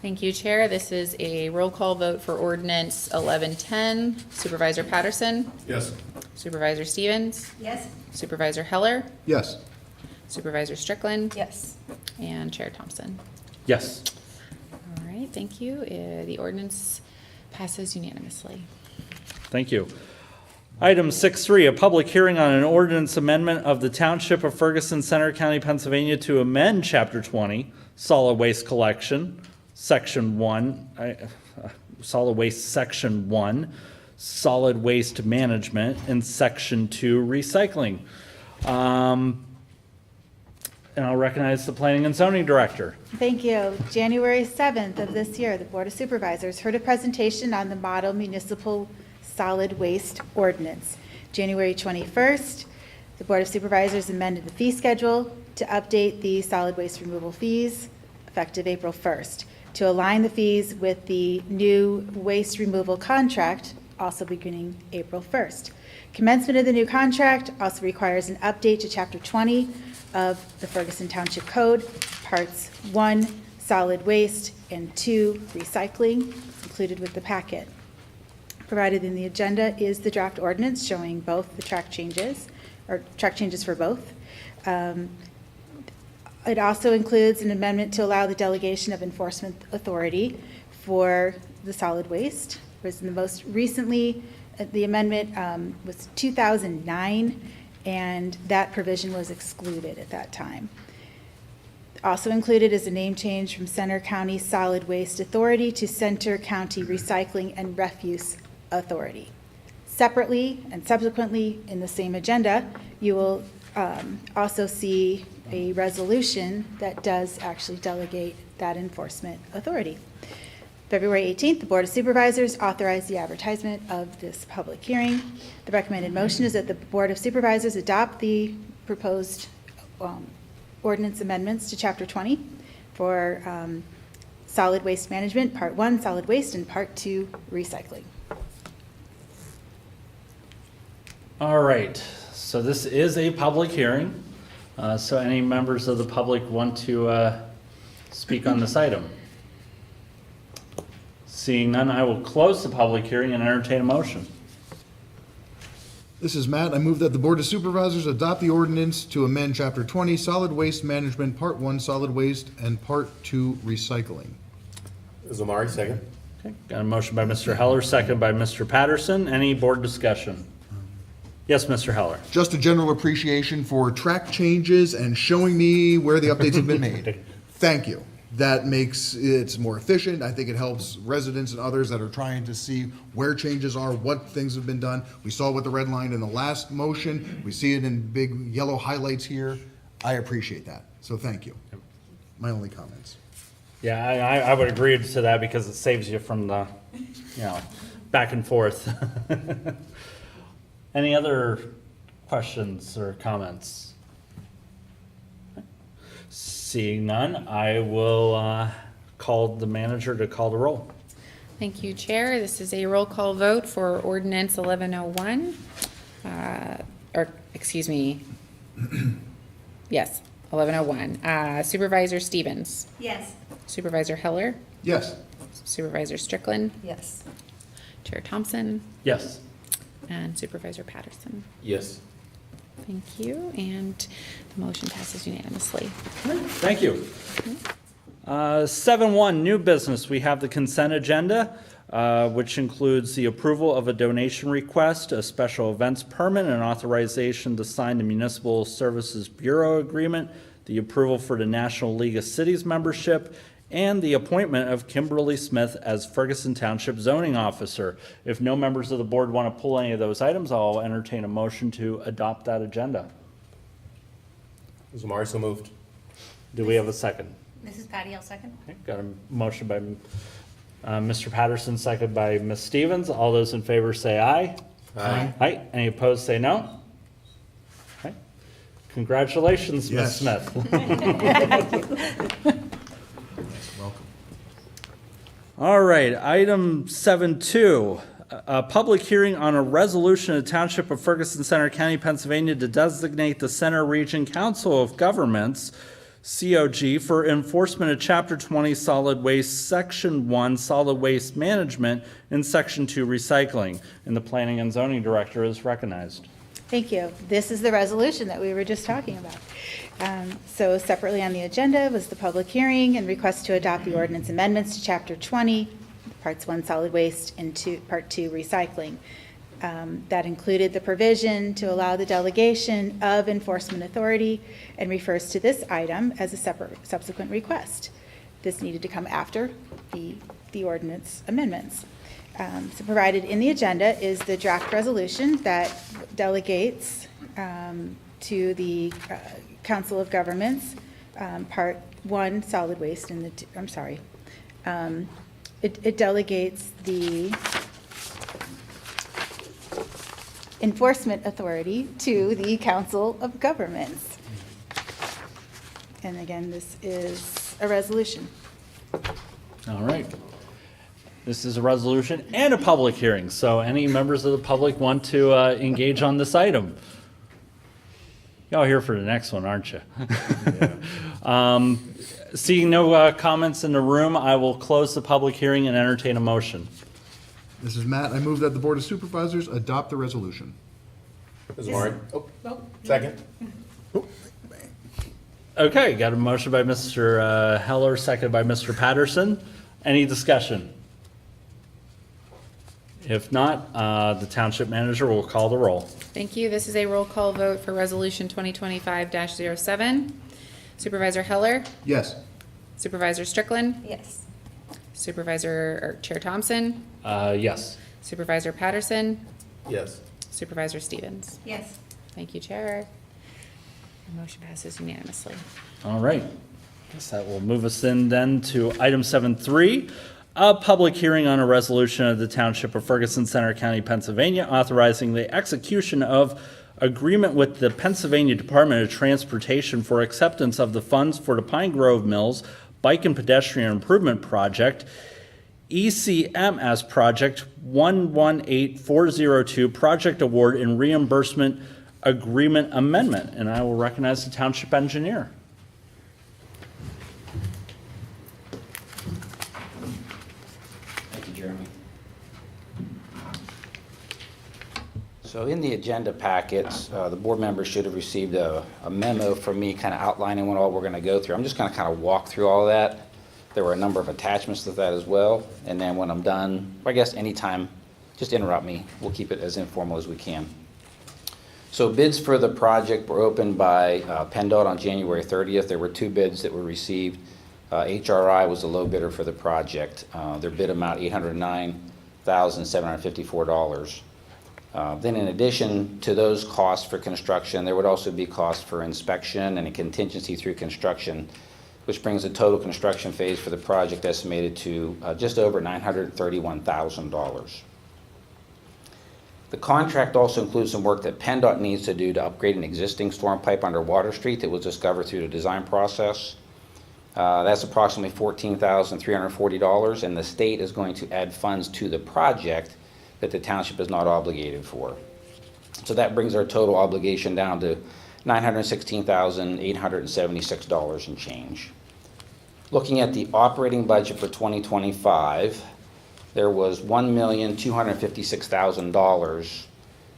Thank you, Chair. This is a roll call vote for ordinance 1110. Supervisor Patterson.
Yes.
Supervisor Stevens.
Yes?
Supervisor Heller.
Yes.
Supervisor Strickland.
Yes.
And Chair Thompson.
Yes.
All right. thank you. The ordinance passes unanimously.
Thank you. Item 6.3, a public hearing on an ordinance amendment of the Township of Ferguson, Center County, Pennsylvania to amend Chapter 20, Solid Waste Collection, Section 1, Solid Waste Section 1, Solid Waste Management, and Section 2, Recycling. And I'll recognize the Planning and Zoning Director.
Thank you. January 7th of this year, the Board of Supervisors heard a presentation on the Model Municipal Solid Waste Ordinance. January 21st, the Board of Supervisors amended the fee schedule to update the solid waste removal fees effective April 1st to align the fees with the new waste removal contract, also beginning April 1st. Commencement of the new contract also requires an update to Chapter 20 of the Ferguson Township Code, Parts 1, Solid Waste, and 2, Recycling. It's included with the packet. Provided in the agenda is the draft ordinance showing both the track changes, or track changes for both. It also includes an amendment to allow the delegation of enforcement authority for the solid waste. Was the most recently, the amendment was 2009, and that provision was excluded at that time. Also included is a name change from Center County Solid Waste Authority to Center County Recycling and Refuse Authority. Separately and subsequently in the same agenda, you will also see a resolution that does actually delegate that enforcement authority. February 18th, the Board of Supervisors authorized the advertisement of this public hearing. The recommended motion is that the Board of Supervisors adopt the proposed ordinance amendments to Chapter 20 for solid waste management, Part 1, solid waste, and Part 2, recycling.
All right, so this is a public hearing. So any members of the public want to speak on this item? Seeing none, I will close the public hearing and entertain a motion.
This is Matt. I move that the Board of Supervisors adopt the ordinance to amend Chapter 20, Solid Waste Management, Part 1, Solid Waste, and Part 2, Recycling.
Zamari, second.
Okay, got a motion by Mr. Heller, second by Mr. Patterson. Any board discussion? Yes, Mr. Heller.
Just a general appreciation for track changes and showing me where the updates have been made. Thank you. That makes it more efficient. I think it helps residents and others that are trying to see where changes are, what things have been done. We saw it with the red line in the last motion. We see it in big yellow highlights here. I appreciate that. So thank you. My only comments.
Yeah, I would agree to that because it saves you from the, back and forth. Any other questions or comments? Seeing none, I will call the manager to call the roll.
Thank you, Chair. This is a roll call vote for ordinance 1101. Yes, 1101. Supervisor Stevens.
Yes.
Supervisor Heller.
Yes.
Supervisor Strickland.
Yes.
Chair Thompson.
Yes.
And Supervisor Patterson.
Yes.
Thank you, and the motion passes unanimously.
Thank you. 7.1, new business. We have the consent agenda, which includes the approval of a donation request, a special events permit, and authorization to sign the Municipal Services Bureau agreement, the approval for the National League of Cities membership, and the appointment of Kimberly Smith as Ferguson Township zoning officer. If no members of the board want to pull any of those items, I'll entertain a motion to adopt that agenda.
Zamari, so moved.
Do we have a second?
This is Patty, I'll second.
Okay, got a motion by Mr. Patterson, second by Ms. Stevens. All those in favor say aye.
Aye.
Aye. Any opposed say no. Okay. Congratulations, Ms.
Yes.
Smith.
Welcome.
All right, item 7.2, a public hearing on a resolution of the Township of Ferguson, Center County, Pennsylvania to designate the Center Region Council of Governments, COG, for enforcement of Chapter 20 Solid Waste, Section 1 Solid Waste Management, and Section 2 Recycling. And the Planning and Zoning Director is recognized.
Thank you. This is the resolution that we were just talking about. So separately on the agenda was the public hearing and request to adopt the ordinance amendments to Chapter 20, Parts 1 Solid Waste and Part 2 Recycling. That included the provision to allow the delegation of enforcement authority and refers to this item as a separate subsequent request. This needed to come after the ordinance amendments. So provided in the agenda is the draft resolution that delegates to the Council of Governments, Part 1 Solid Waste and it delegates the enforcement authority to the Council of Governments. And again, this is a resolution.
All right. This is a resolution and a public hearing, so any members of the public want to engage on this item? Y'all here for the next one, aren't you? Seeing no comments in the room, I will close the public hearing and entertain a motion.
This is Matt. I move that the Board of Supervisors adopt the resolution.
Ms. Warren? Second?
Okay, got a motion by Mr. Heller, seconded by Mr. Patterson. Any discussion? If not, the township manager will call the roll.
Thank you. This is a roll call vote for Resolution 2025-07. Supervisor Heller,
Yes.
Supervisor Strickland,
Yes.
Chair Thompson,
Yes.
Supervisor Patterson,
Yes.
Supervisor Stevens.
Yes.
Thank you, Chair. The motion passes unanimously.
All right. Guess that will move us in then to item 7.3, a public hearing on a resolution of the Township of Ferguson, Center County, Pennsylvania, authorizing the execution of agreement with the Pennsylvania Department of Transportation for acceptance of the funds for the Pine Grove Mills Bike and Pedestrian Improvement Project, ECMS Project 118402, Project Award and Reimbursement Agreement Amendment. And I will recognize the Township Engineer.
Thank you, Jeremy. So in the agenda packets, the board members should have received a memo from me kind of outlining what all we're going to go through. I'm just going to kind of walk through all of that. There were a number of attachments to that as well. And then when I'm done, I guess anytime, just interrupt me. We'll keep it as informal as we can. So bids for the project were opened by PennDOT on January 30th. There were 2 bids that were received. HRI was the low bidder for the project. Their bid amount $809,754. Then in addition to those costs for construction, there would also be costs for inspection and a contingency through construction, which brings the total construction phase for the project estimated to just over $931,000. The contract also includes some work that PennDOT needs to do to upgrade an existing storm pipe under Water Street that was discovered through the design process. That's approximately $14,340, and the state is going to add funds to the project that the township is not obligated for. So that brings our total obligation down to $916,876 and change. Looking at the operating budget for 2025, there was $1,256,000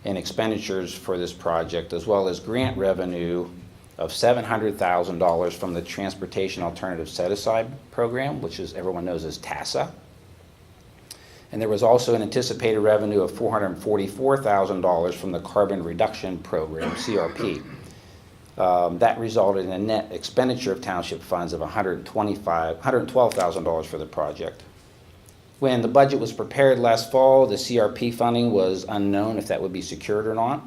in expenditures for this project, as well as grant revenue of $700,000 from the Transportation Alternative Set-Aside Program, which is everyone knows as TASA. And there was also an anticipated revenue of $444,000 from the Carbon Reduction Program, CRP. That resulted in a net expenditure of township funds of $112,000 for the project. When the budget was prepared last fall, the CRP funding was unknown if that would be secured or not.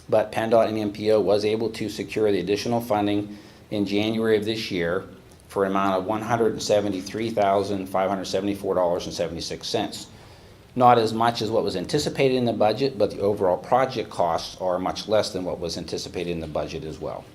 But PennDOT and MPO was able to secure the additional funding in January of this year for an amount of $173,574.76. Not as much as what was anticipated in the budget, but the overall project costs are much less than what was anticipated in the budget as well.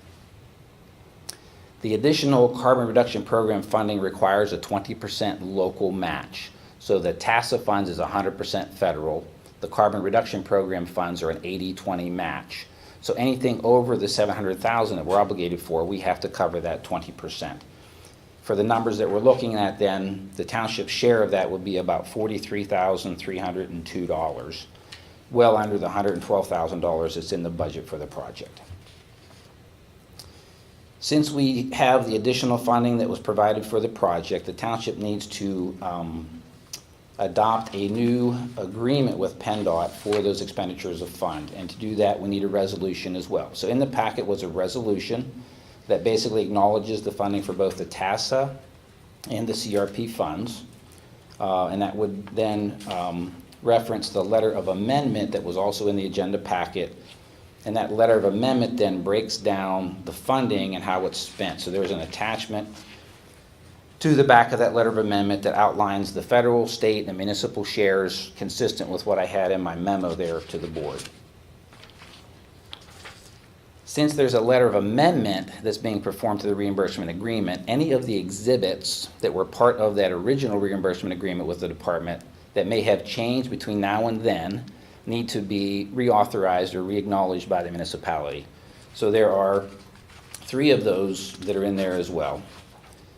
The additional Carbon Reduction Program funding requires a 20% local match. So the TASA funds is 100% federal. The Carbon Reduction Program funds are an 80-20 match. So anything over the $700,000 that we're obligated for, we have to cover that 20%. For the numbers that we're looking at then, the township's share of that would be about $43,302, well under the $112,000 that's in the budget for the project. Since we have the additional funding that was provided for the project, the township needs to adopt a new agreement with PennDOT for those expenditures of fund. And to do that, we need a resolution as well. So in the packet was a resolution that basically acknowledges the funding for both the TASA and the CRP funds. And that would then reference the letter of amendment that was also in the agenda packet. And that letter of amendment then breaks down the funding and how it's spent. So there's an attachment to the back of that letter of amendment that outlines the federal, state, and municipal shares consistent with what I had in my memo there to the board. Since there's a letter of amendment that's being performed to the reimbursement agreement, any of the exhibits that were part of that original reimbursement agreement with the department that may have changed between now and then need to be reauthorized or reacknowledged by the municipality. So there are 3 of those that are in there as well.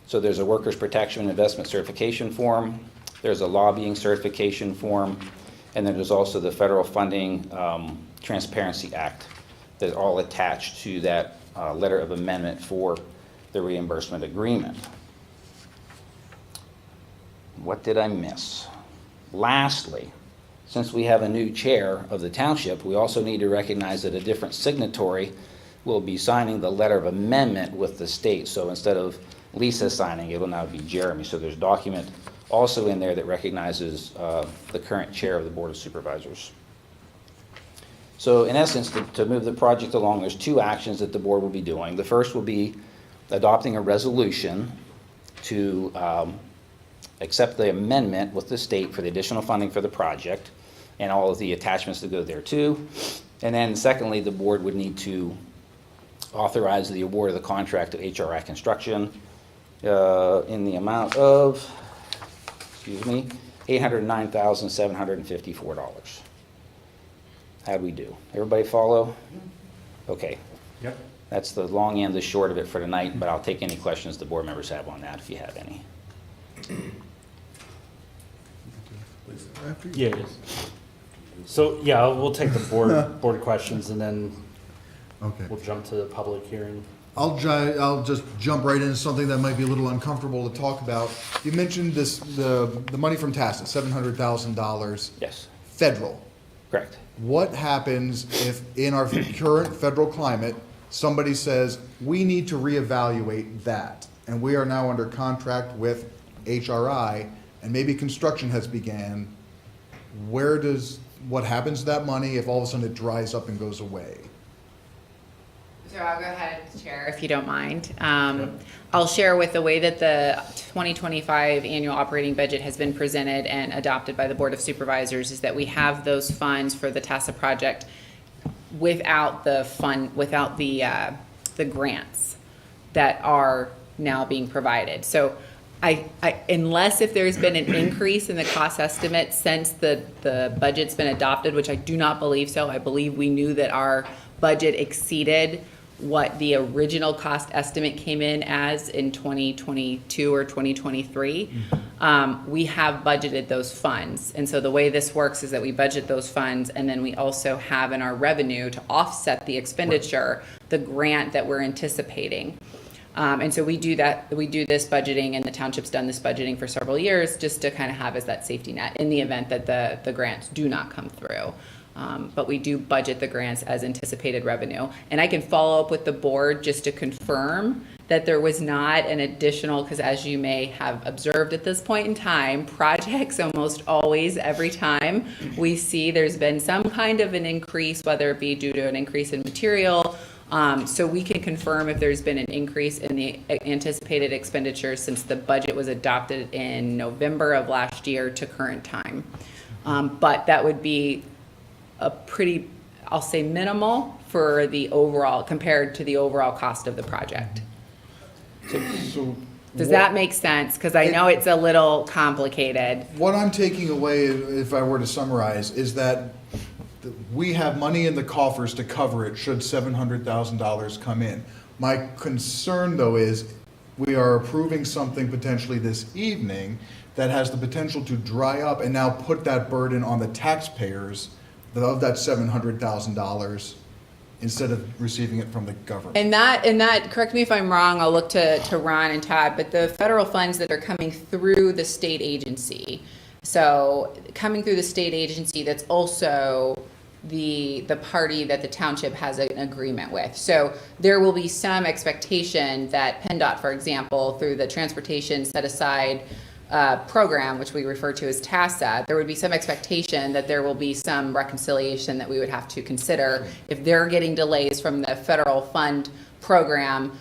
So there's a workers' protection and investment certification form, there's a lobbying certification form, and then there's also the Federal Funding Transparency Act that are all attached to that letter of amendment for the reimbursement agreement. What did I miss? Lastly, since we have a new chair of the township, we also need to recognize that a different signatory will be signing the letter of amendment with the state. So instead of Lisa signing, it will now be Jeremy. So there's a document also in there that recognizes the current chair of the Board of Supervisors. So in essence, to move the project along, there's 2 actions that the board will be doing. The first will be adopting a resolution to accept the amendment with the state for the additional funding for the project and all of the attachments that go there too. And then secondly, the board would need to authorize the award of the contract to HRI Construction in the amount of, $809,754. How'd we do? Everybody follow? Okay.
Yep.
That's the long and the short of it for tonight, but I'll take any questions the board members have on that if you have any.
Yeah, it is. So, yeah, we'll take the board questions and then
Okay.
we'll jump to the public hearing.
I'll just jump right into something that might be a little uncomfortable to talk about. You mentioned the money from TASA, $700,000
Yes,
federal.
correct.
What happens if in our current federal climate, somebody says, we need to reevaluate that, and we are now under contract with HRI, and maybe construction has began, what happens to that money if all of a sudden it dries up and goes away?
So I'll go ahead, Chair, if you don't mind. I'll share with the way that the 2025 annual operating budget has been presented and adopted by the Board of Supervisors is that we have those funds for the TASA project without the grants that are now being provided. So unless if there's been an increase in the cost estimate since the budget's been adopted, which I do not believe so. I believe we knew that our budget exceeded what the original cost estimate came in as in 2022 or 2023. We have budgeted those funds. And so the way this works is that we budget those funds and then we also have in our revenue to offset the expenditure, the grant that we're anticipating. And so we do this budgeting, and the township's done this budgeting for several years just to kind of have as that safety net in the event that the grants do not come through. But we do budget the grants as anticipated revenue. And I can follow up with the board just to confirm that there was not an additional, because as you may have observed at this point in time, projects almost always, every time we see there's been some kind of an increase, whether it be due to an increase in material. So we can confirm if there's been an increase in the anticipated expenditures since the budget was adopted in November of last year to current time. But that would be a pretty, I'll say minimal for the overall, compared to the overall cost of the project. Does that make sense? Because I know it's a little complicated.
What I'm taking away, if I were to summarize, is that we have money in the coffers to cover it should $700,000 come in. My concern, though, is we are approving something potentially this evening that has the potential to dry up and now put that burden on the taxpayers of that $700,000 instead of receiving it from the government.
And that, correct me if I'm wrong, I'll look to Ron and Todd, but the federal funds that are coming through the state agency, so coming through the state agency, that's also the party that the township has an agreement with. So there will be some expectation that PennDOT, for example, through the transportation set aside program, which we refer to as TASA, there would be some expectation that there will be some reconciliation that we would have to consider. If they're getting delays from the federal fund program,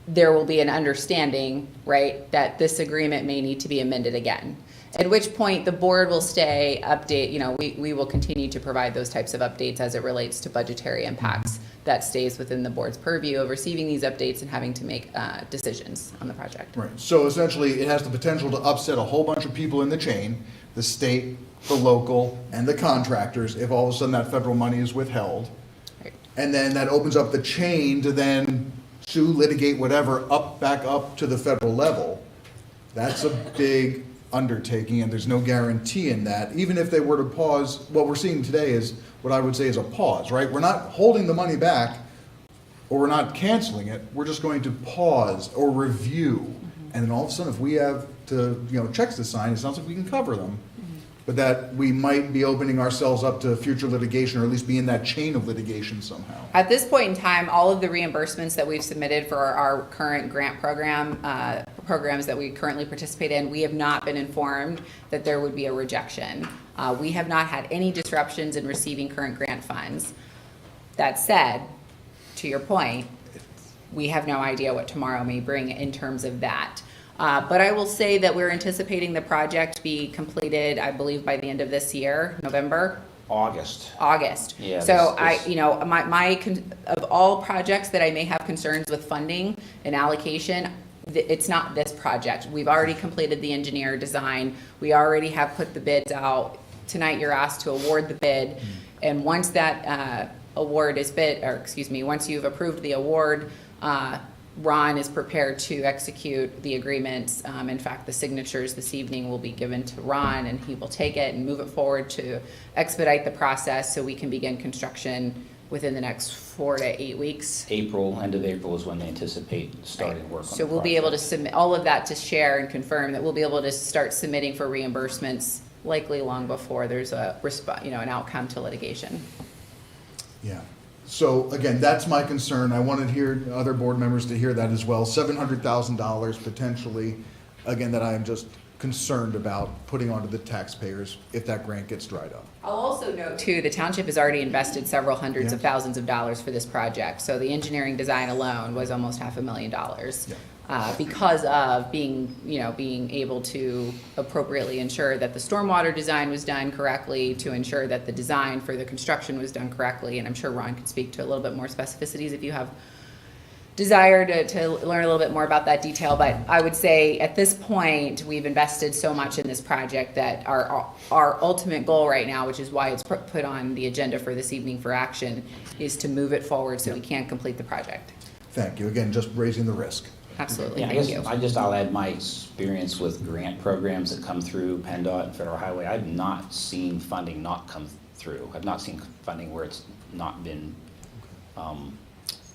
there will be an understanding, right, that this agreement may need to be amended again. At which point the board will stay update, we will continue to provide those types of updates as it relates to budgetary impacts. That stays within the board's purview of receiving these updates and having to make decisions on the project.
Right, so essentially, it has the potential to upset a whole bunch of people in the chain, the state, the local, and the contractors, if all of a sudden that federal money is withheld.
Right.
And then that opens up the chain to then sue, litigate, whatever, back up to the federal level. That's a big undertaking, and there's no guarantee in that. Even if they were to pause, what we're seeing today is what I would say is a pause, right? We're not holding the money back, or we're not canceling it. We're just going to pause or review. And then all of a sudden, if we have to, checks to sign, it sounds like we can cover them. But that we might be opening ourselves up to future litigation, or at least be in that chain of litigation somehow.
At this point in time, all of the reimbursements that we've submitted for our current grant program, programs that we currently participate in, we have not been informed that there would be a rejection. We have not had any disruptions in receiving current grant funds. That said, to your point, we have no idea what tomorrow may bring in terms of that. But I will say that we're anticipating the project be completed, I believe, by the end of this year, November?
August. Yeah,
So
this-
of all projects that I may have concerns with funding and allocation, it's not this project. We've already completed the engineer design. We already have put the bids out. Tonight, you're asked to award the bid. And once that award is once you've approved the award, Ron is prepared to execute the agreements. In fact, the signatures this evening will be given to Ron, and he will take it and move it forward to expedite the process so we can begin construction within the next 4 to 8 weeks.
End of April is when they anticipate starting work on the
So we'll be able to
project.
submit all of that to share and confirm that we'll be able to start submitting for reimbursements likely long before there's an outcome to litigation.
Yeah. So again, that's my concern. I wanted other board members to hear that as well. $700,000 potentially, again, that I am just concerned about putting onto the taxpayers if that grant gets dried up.
I'll also note too, the township has already invested several hundreds of thousands of dollars for this project. So the engineering design alone was almost $500,000. Because of being able to appropriately ensure that the stormwater design was done correctly, to ensure that the design for the construction was done correctly. And I'm sure Ron can speak to a little bit more specificities if you have desire to learn a little bit more about that detail. But I would say at this point, we've invested so much in this project that our ultimate goal right now, which is why it's put on the agenda for this evening for action, is to move it forward so we can complete the project.
Thank you. Again, just raising the risk.
Absolutely,
Yeah,
thank you.
I'll add my experience with grant programs that come through PennDOT and Federal Highway. I've not seen funding not come through. I've not seen funding where it's not been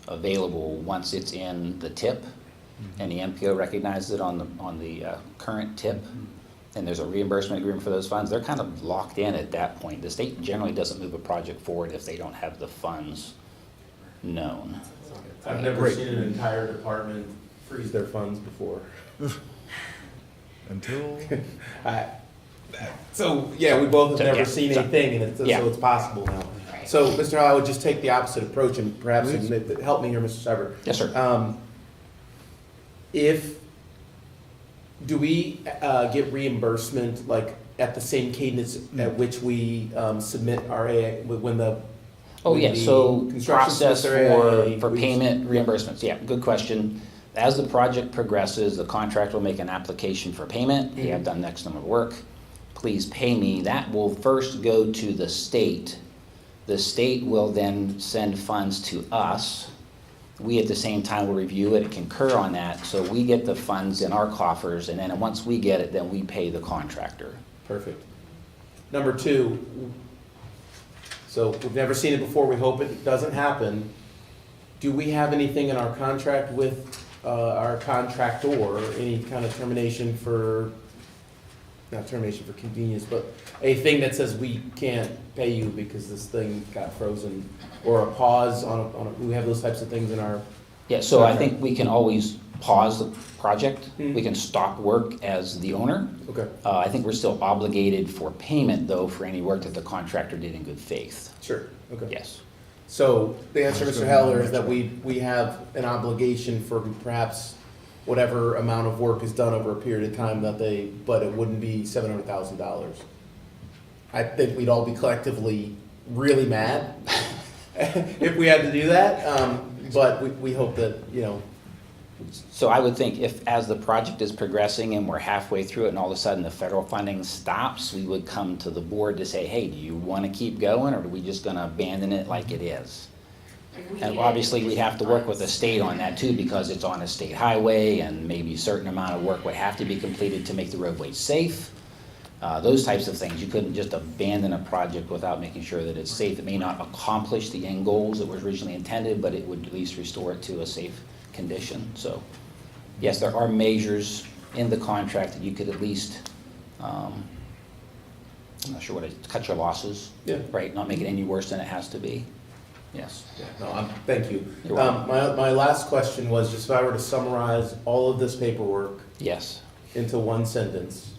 available once it's in the tip, and the MPO recognizes it on the current tip, and there's a reimbursement agreement for those funds. They're kind of locked in at that point. The state generally doesn't move a project forward if they don't have the funds known.
I've never seen an entire department freeze their funds before.
Until
So, yeah, we both have
So,
never
yeah,
seen
so-
anything, and so it's possible now.
Right.
So, Mr. Hall, I would just take the opposite approach and perhaps help me here, Mr. Sever.
Yes, sir.
Do we get reimbursement like at the same cadence at which we submit our AA, when the
Oh,
when
yeah,
the
so
construction
process
submits their AA,
for
we-
payment reimbursements, yeah, good question. As the project progresses, the contractor will make an application for payment. Hey, I've done X number of work, please pay me. That will first go to the state. The state will then send funds to us. We at the same time will review it, concur on that, so we get the funds in our coffers, and then once we get it, then we pay the contractor.
Perfect. Number two, so we've never seen it before, we hope it doesn't happen. do we have anything in our contract with our contractor, any kind of termination for, not termination for convenience, but a thing that says we can't pay you because this thing got frozen, or a pause on we have those types of things in our.
Yeah, so I think we can always pause the project. We can stop work as the owner.
Okay.
I think we're still obligated for payment, though, for any work that the contractor did in good faith.
Sure, okay.
Yes.
So the answer, Mr. Heller, is that we have an obligation for perhaps whatever amount of work is done over a period of time but it wouldn't be $700,000. I think we'd all be collectively really mad if we had to do that, but we hope that,
So I would think if, as the project is progressing and we're halfway through it and all of a sudden the federal funding stops, we would come to the board to say, hey, do you want to keep going, or are we just going to abandon it like it is? And obviously, we'd have to work with the state on that too, because it's on a state highway and maybe a certain amount of work would have to be completed to make the roadway safe. Those types of things. You couldn't just abandon a project without making sure that it's safe. It may not accomplish the end goals that were originally intended, but it would at least restore it to a safe condition. So, yes, there are measures in the contract that you could at least, I'm not sure what it, cut your losses.
Yeah.
Right, not make it any worse than it has to be. Yes.
No, thank you.
You're welcome.
My last question was just if I were to summarize all of this paperwork
Yes.
into one sentence,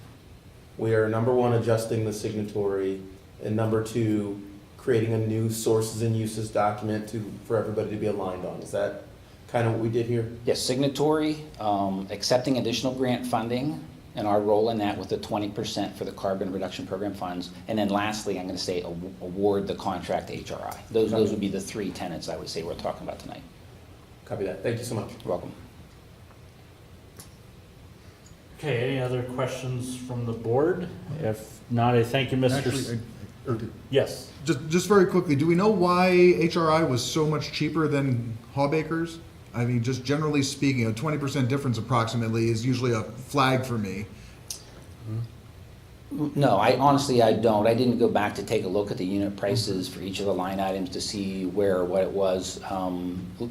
we are, number one, adjusting the signatory, and number two, creating a new sources and uses document for everybody to be aligned on. Is that kind of what we did here?
Yes, signatory, accepting additional grant funding, and our role in that with the 20% for the carbon reduction program funds. And then lastly, I'm going to say award the contract to HRI. Those would be the three tenets I would say we're talking about tonight.
Copy that. Thank you so much.
You're welcome.
Okay, any other questions from the board? If not, I thank you, Mr.
Actually,
Yes.
just very quickly, do we know why HRI was so much cheaper than Hawbakers? I mean, just generally speaking, a 20% difference approximately is usually a flag for me.
No, I honestly, I don't. I didn't go back to take a look at the unit prices for each of the line items to see where or what it was.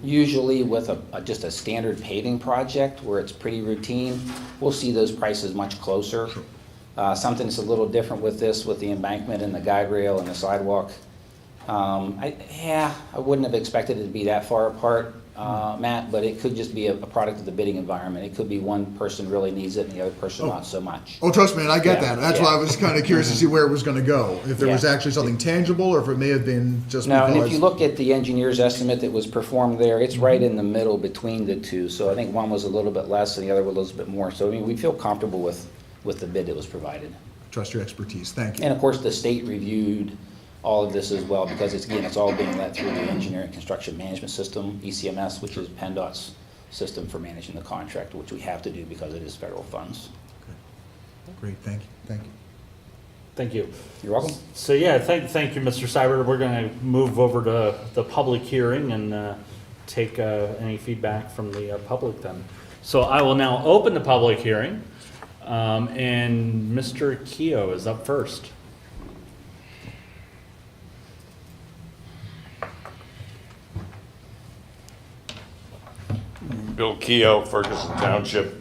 Usually with just a standard paving project where it's pretty routine, we'll see those prices much closer. Something that's a little different with this, with the embankment and the guide rail and the sidewalk. I wouldn't have expected it to be that far apart, Matt, but it could just be a product of the bidding environment. It could be one person really needs it and the other person not so much.
Oh, trust me, and I get
Yeah,
that. That's
yeah.
why I was kind of curious to see where it was going to go. If there was
Yeah.
actually something tangible, or if it may have been just
Now,
because.
and if you look at the engineer's estimate that was performed there, it's right in the middle between the two. So I think one was a little bit less and the other was a little bit more. So I mean, we feel comfortable with the bid that was provided.
Trust your expertise. Thank you.
And of course, the state reviewed all of this as well, because it's all being led through the Engineering Construction Management System, ECMS, which is PennDOT's system for managing the contract, which we have to do because it is federal funds.
Great, thank you, thank you.
Thank you.
You're welcome.
So yeah, thank you, Mr. Seibert. We're going to move over to the public hearing and take any feedback from the public then. So I will now open the public hearing, and Mr. Keough is up first.
Bill Keough, Ferguson Township.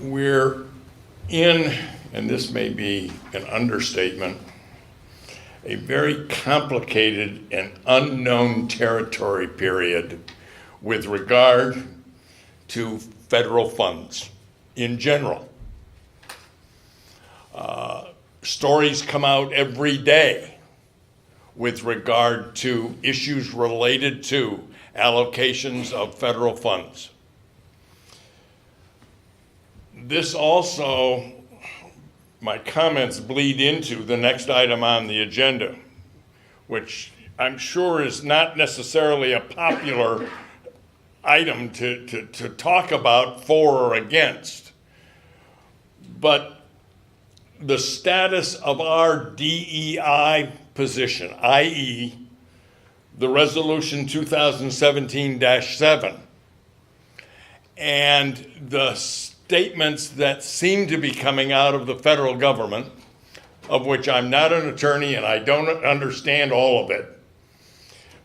We're in, and this may be an understatement, a very complicated and unknown territory period with regard to federal funds in general. Stories come out every day with regard to issues related to allocations of federal funds. This also, my comments bleed into the next item on the agenda, which I'm sure is not necessarily a popular item to talk about for or against, but the status of our DEI position, i.e. the resolution 2017-7, and the statements that seem to be coming out of the federal government of which I'm not an attorney and I don't understand all of it.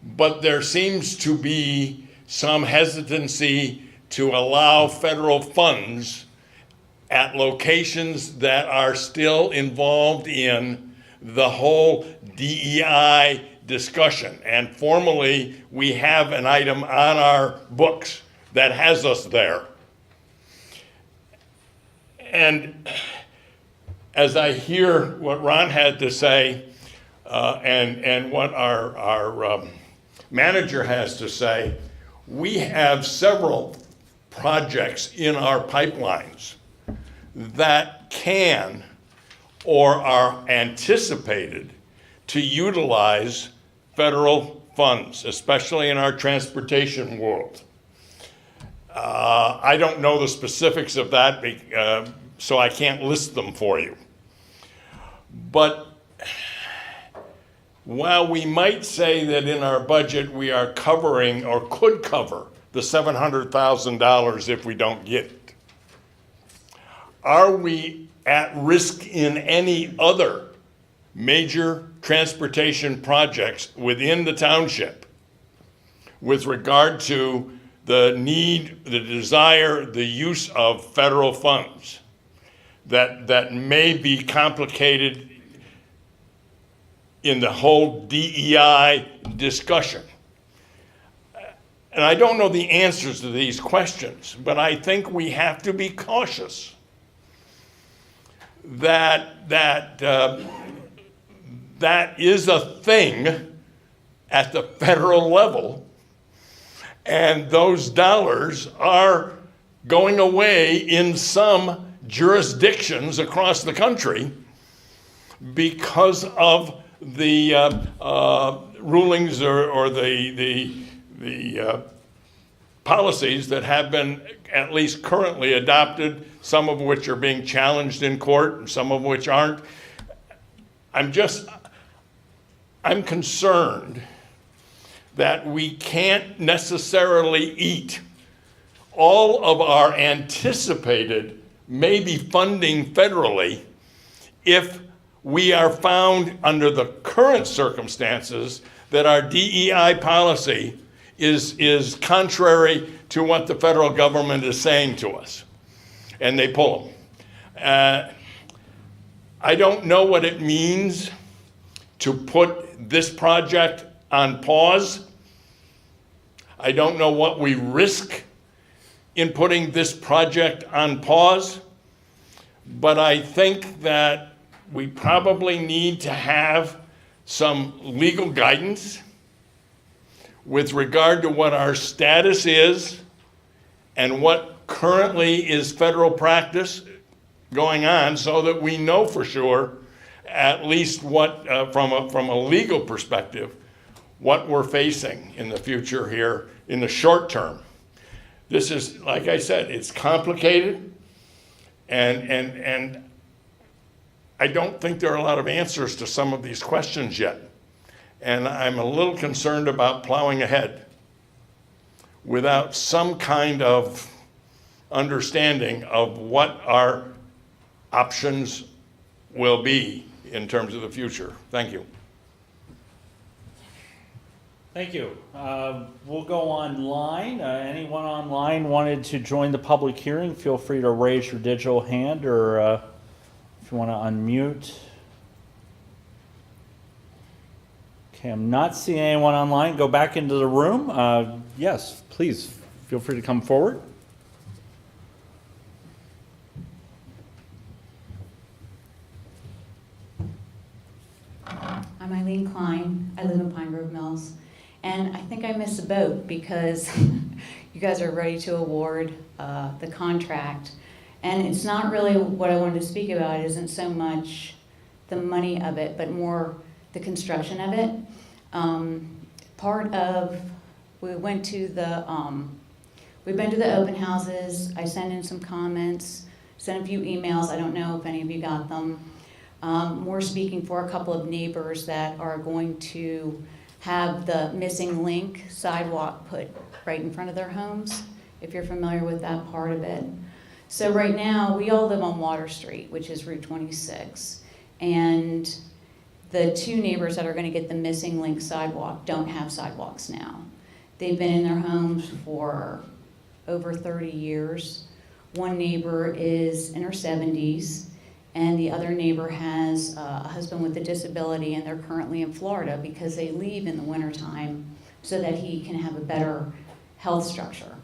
But there seems to be some hesitancy to allow federal funds at locations that are still involved in the whole DEI discussion. And formally, we have an item on our books that has us there. And as I hear what Ron had to say, and what our manager has to say, we have several projects in our pipelines that can or are anticipated to utilize federal funds, especially in our transportation world. I don't know the specifics of that, so I can't list them for you. But while we might say that in our budget we are covering or could cover the $700,000 if we don't get it, are we at risk in any other major transportation projects within the township with regard to the need, the desire, the use of federal funds that may be complicated in the whole DEI discussion? And I don't know the answers to these questions, but I think we have to be cautious that is a thing at the federal level, and those dollars are going away in some jurisdictions across the country because of the rulings or the policies that have been at least currently adopted, some of which are being challenged in court and some of which aren't. I'm concerned that we can't necessarily eat all of our anticipated maybe funding federally if we are found under the current circumstances that our DEI policy is contrary to what the federal government is saying to us, and they pull them. I don't know what it means to put this project on pause. I don't know what we risk in putting this project on pause, but I think that we probably need to have some legal guidance with regard to what our status is and what currently is federal practice going on, so that we know for sure at least what, from a legal perspective, what we're facing in the future here in the short term. This is, like I said, it's complicated, and I don't think there are a lot of answers to some of these questions yet. And I'm a little concerned about plowing ahead without some kind of understanding of what our options will be in terms of the future. Thank you.
Thank you. We'll go online. Anyone online wanted to join the public hearing, feel free to raise your digital hand, or if you want to unmute. Okay, I'm not seeing anyone online. Go back into the room. Yes, please, feel free to come forward.
I'm Eileen Klein. I live in Pine Grove Mills. And I think I missed a boat because you guys are ready to award the contract. And it's not really what I wanted to speak about. It isn't so much the money of it, but more the construction of it. We've been to the open houses. I sent in some comments, sent a few emails. I don't know if any of you got them. We're speaking for a couple of neighbors that are going to have the missing link sidewalk put right in front of their homes, if you're familiar with that part of it. So right now, we all live on Water Street, which is Route 26. And the two neighbors that are gonna get the missing link sidewalk don't have sidewalks now. They've been in their homes for over 30 years. One neighbor is in her 70s, and the other neighbor has a husband with a disability, and they're currently in Florida because they leave in the wintertime so that he can have a better health structure.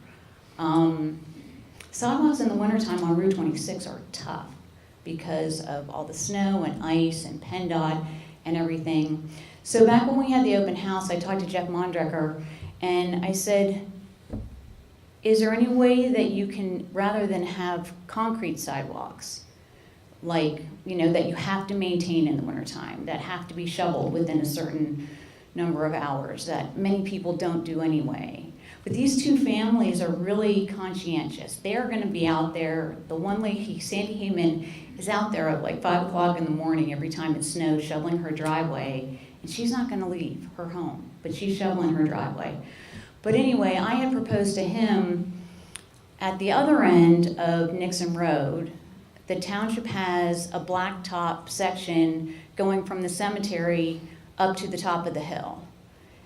Sidewalks in the wintertime on Route 26 are tough because of all the snow and ice and PennDOT and everything. So back when we had the open house, I talked to Jeff Mondrecker, and I said, is there any way that you can, rather than have concrete sidewalks, like, you know, that you have to maintain in the wintertime, that have to be shoveled within a certain number of hours, that many people don't do anyway? But these two families are really conscientious. They're gonna be out there. The one lady, Sandy Heyman, is out there at like 5 o'clock in the morning every time it snows, shoveling her driveway, and she's not gonna leave her home, but she's shoveling her driveway. But anyway, I had proposed to him at the other end of Nixon Road, the township has a blacktop section going from the cemetery up to the top of the hill.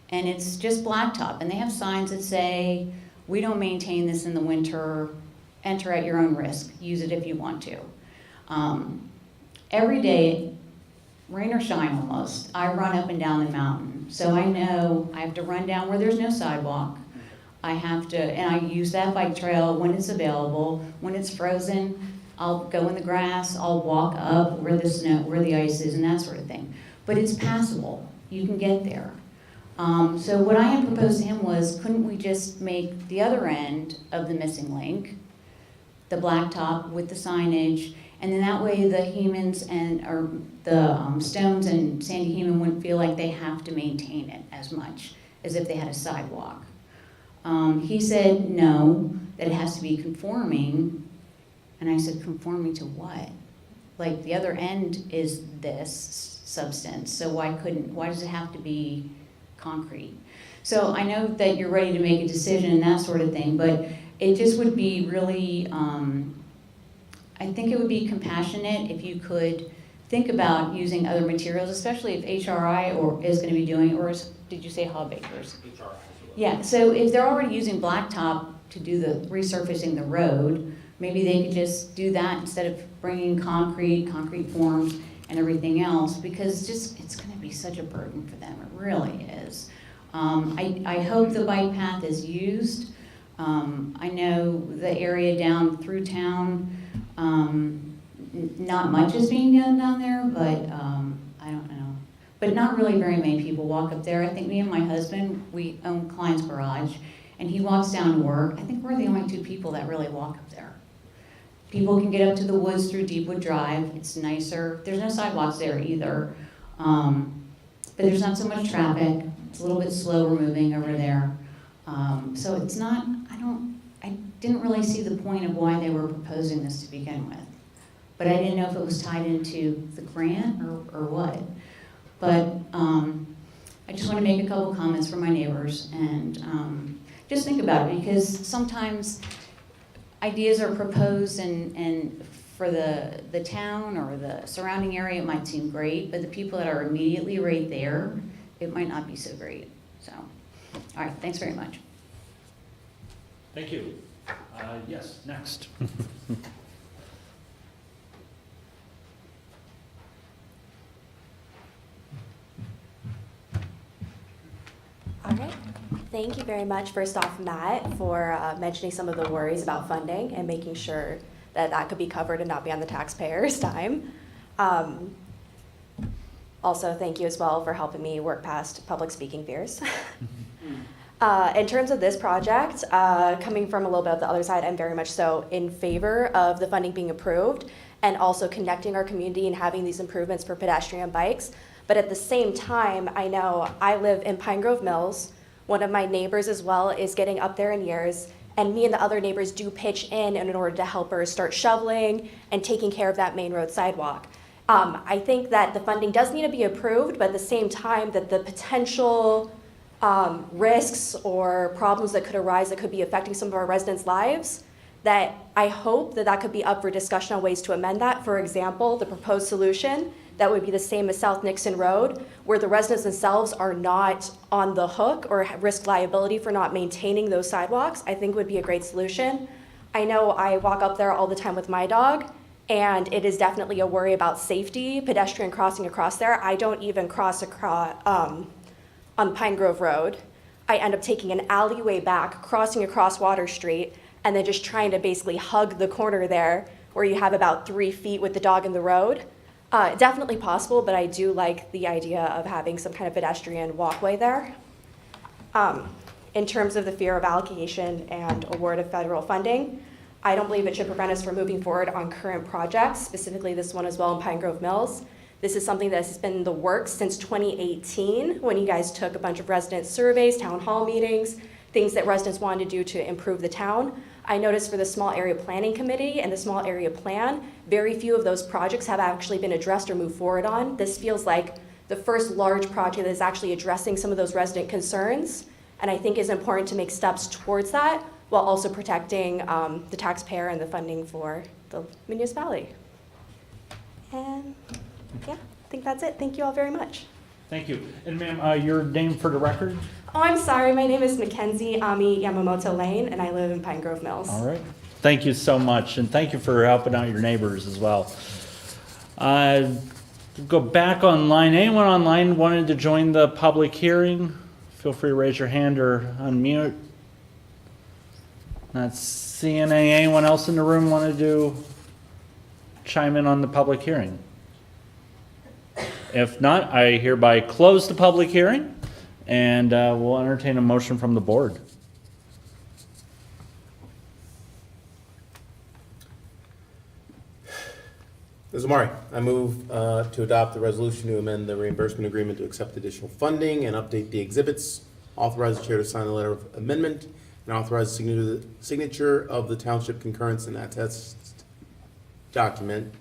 And it's just blacktop, and they have signs that say, we don't maintain this in the winter, enter at your own risk, use it if you want to. Every day, rain or shine almost, I run up and down the mountain. So I know I have to run down where there's no sidewalk. I have to, and I use that bike trail when it's available. When it's frozen, I'll go in the grass, I'll walk up where the snow, where the ice is and that sort of thing. But it's passable, you can get there. So what I had proposed to him was, couldn't we just make the other end of the missing link, the blacktop with the signage, and then that way the Hemans and, or the Stones and Sandy Heman wouldn't feel like they have to maintain it as much as if they had a sidewalk. He said no, that it has to be conforming, and I said, conforming to what? Like, the other end is this substance, so why does it have to be concrete? So I know that you're ready to make a decision and that sort of thing, but it just would be really, I think it would be compassionate if you could think about using other materials, especially if HRI is going to be doing, or did you say Hawbakers? HRI. Yeah, so if they're already using blacktop to do the resurfacing the road, maybe they could just do that instead of bringing concrete forms and everything else, because it's going to be such a burden for them. It really is. I hope the bike path is used. I know the area down through town, not much is being done down there, but I don't know. But not really very many people walk up there. I think me and my husband, we own Klein's Garage, and he walks down to work. I think we're the only two people that really walk up there. People can get up to the woods through Deepwood Drive. It's nicer. There's no sidewalks there either. But there's not so much traffic. It's a little bit slower moving over there. So it's not, I didn't really see the point of why they were proposing this to begin with. But I didn't know if it was tied into the grant or what. But I just want to make a couple comments for my neighbors and just think about it, because sometimes ideas are proposed and for the town or the surrounding area, it might seem great, but the people that are immediately right there, it might not be so great. So, all right, thanks very much.
Thank you. Yes, next.
All right. Thank you very much, first off, Matt, for mentioning some of the worries about funding and making sure that that could be covered and not be on the taxpayers' time. Also, thank you as well for helping me work past public speaking fears. In terms of this project, coming from a little bit of the other side, I'm very much so in favor of the funding being approved and also connecting our community and having these improvements for pedestrian bikes. But at the same time, I know I live in Pine Grove Mills. One of my neighbors as well is getting up there in years, and me and the other neighbors do pitch in order to help her start shoveling and taking care of that main road sidewalk. I think that the funding does need to be approved, but at the same time that the potential risks or problems that could arise that could be affecting some of our residents' lives, that I hope that that could be up for discussion on ways to amend that. For example, the proposed solution that would be the same as South Nixon Road, where the residents themselves are not on the hook or risk liability for not maintaining those sidewalks, I think would be a great solution. I know I walk up there all the time with my dog, and it is definitely a worry about safety, pedestrian crossing across there. I don't even cross across on Pine Grove Road. I end up taking an alleyway back, crossing across Water Street, and then just trying to basically hug the corner there where you have about 3 feet with the dog in the road. Definitely possible, but I do like the idea of having some kind of pedestrian walkway there. In terms of the fear of allocation and award of federal funding, I don't believe it should prevent us from moving forward on current projects, specifically this one as well in Pine Grove Mills. This is something that has been in the works since 2018, when you guys took a bunch of resident surveys, town hall meetings, things that residents wanted to do to improve the town. I noticed for the small area planning committee and the small area plan, very few of those projects have actually been addressed or moved forward on. This feels like the first large project that is actually addressing some of those resident concerns, and I think is important to make steps towards that while also protecting the taxpayer and the funding for the municipality. And yeah, I think that's it. Thank you all very much.
Thank you. And ma'am, your name for the record?
Oh, I'm sorry. My name is Mackenzie Ami Yamamoto Lane, and I live in Pine Grove Mills.
All right. Thank you so much, and thank you for helping out your neighbors as well. Go back online. Anyone online wanted to join the public hearing? Feel free to raise your hand or unmute. Not seeing anyone else in the room wanted to chime in on the public hearing. If not, I hereby close the public hearing, and we'll entertain a motion from the board.
Ms. Amari, I move to adopt the resolution to amend the reimbursement agreement to accept additional funding and update the exhibits, authorize the chair to sign the letter of amendment, and authorize the signature of the township concurrence and attest document,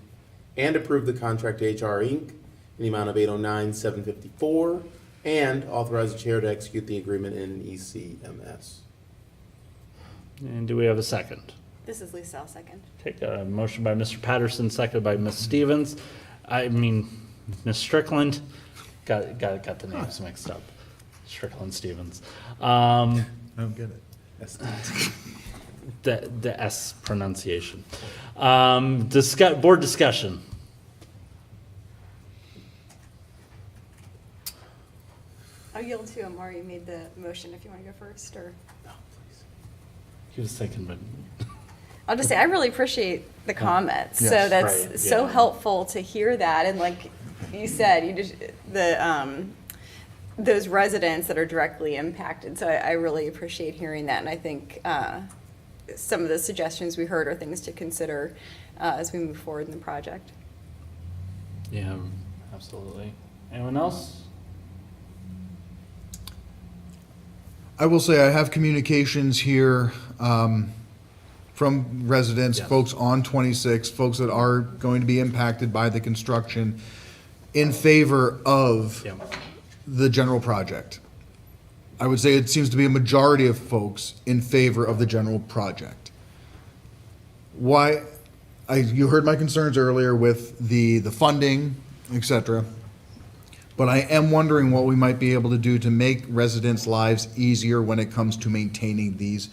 and approve the contract to HR Inc. in the amount of $809,754, and authorize the chair to execute the agreement in ECMS.
And do we have a second?
This is Lisa, I'll second.
Take a motion by Mr. Patterson, seconded by Ms. Stevens. Ms. Strickland. Got the names mixed up. Strickland Stevens.
I don't get it.
The S pronunciation. Board discussion.
I'll yield to Amari. You made the motion if you want to go first, or?
No, please. He was thinking, but.
I'll just say, I really appreciate the comments.
Yes.
So that's
Right,
so
yeah.
helpful to hear that. And like you said, you just, those residents that are directly impacted. So I really appreciate hearing that. And I think some of the suggestions we heard are things to consider as we move forward in the project.
Yeah, absolutely. Anyone else?
I will say I have communications here from residents,
Yes.
folks on 26, folks that are going to be impacted by the construction in favor of
Yeah.
the general project. I would say it seems to be a majority of folks in favor of the general project. Why? You heard my concerns earlier with the funding, et cetera. But I am wondering what we might be able to do to make residents' lives easier when it comes to maintaining these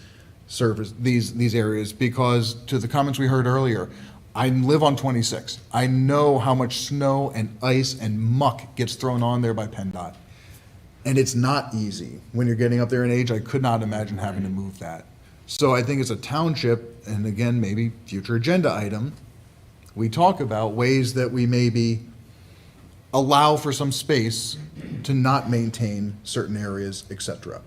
these areas. Because to the comments we heard earlier, I live on 26. I know how much snow and ice and muck gets thrown on there by PennDOT. And it's not easy. When you're getting up there in age, I could not imagine having to move that. So I think as a township, and again, maybe future agenda item, we talk about ways that we maybe allow for some space to not maintain certain areas, et cetera.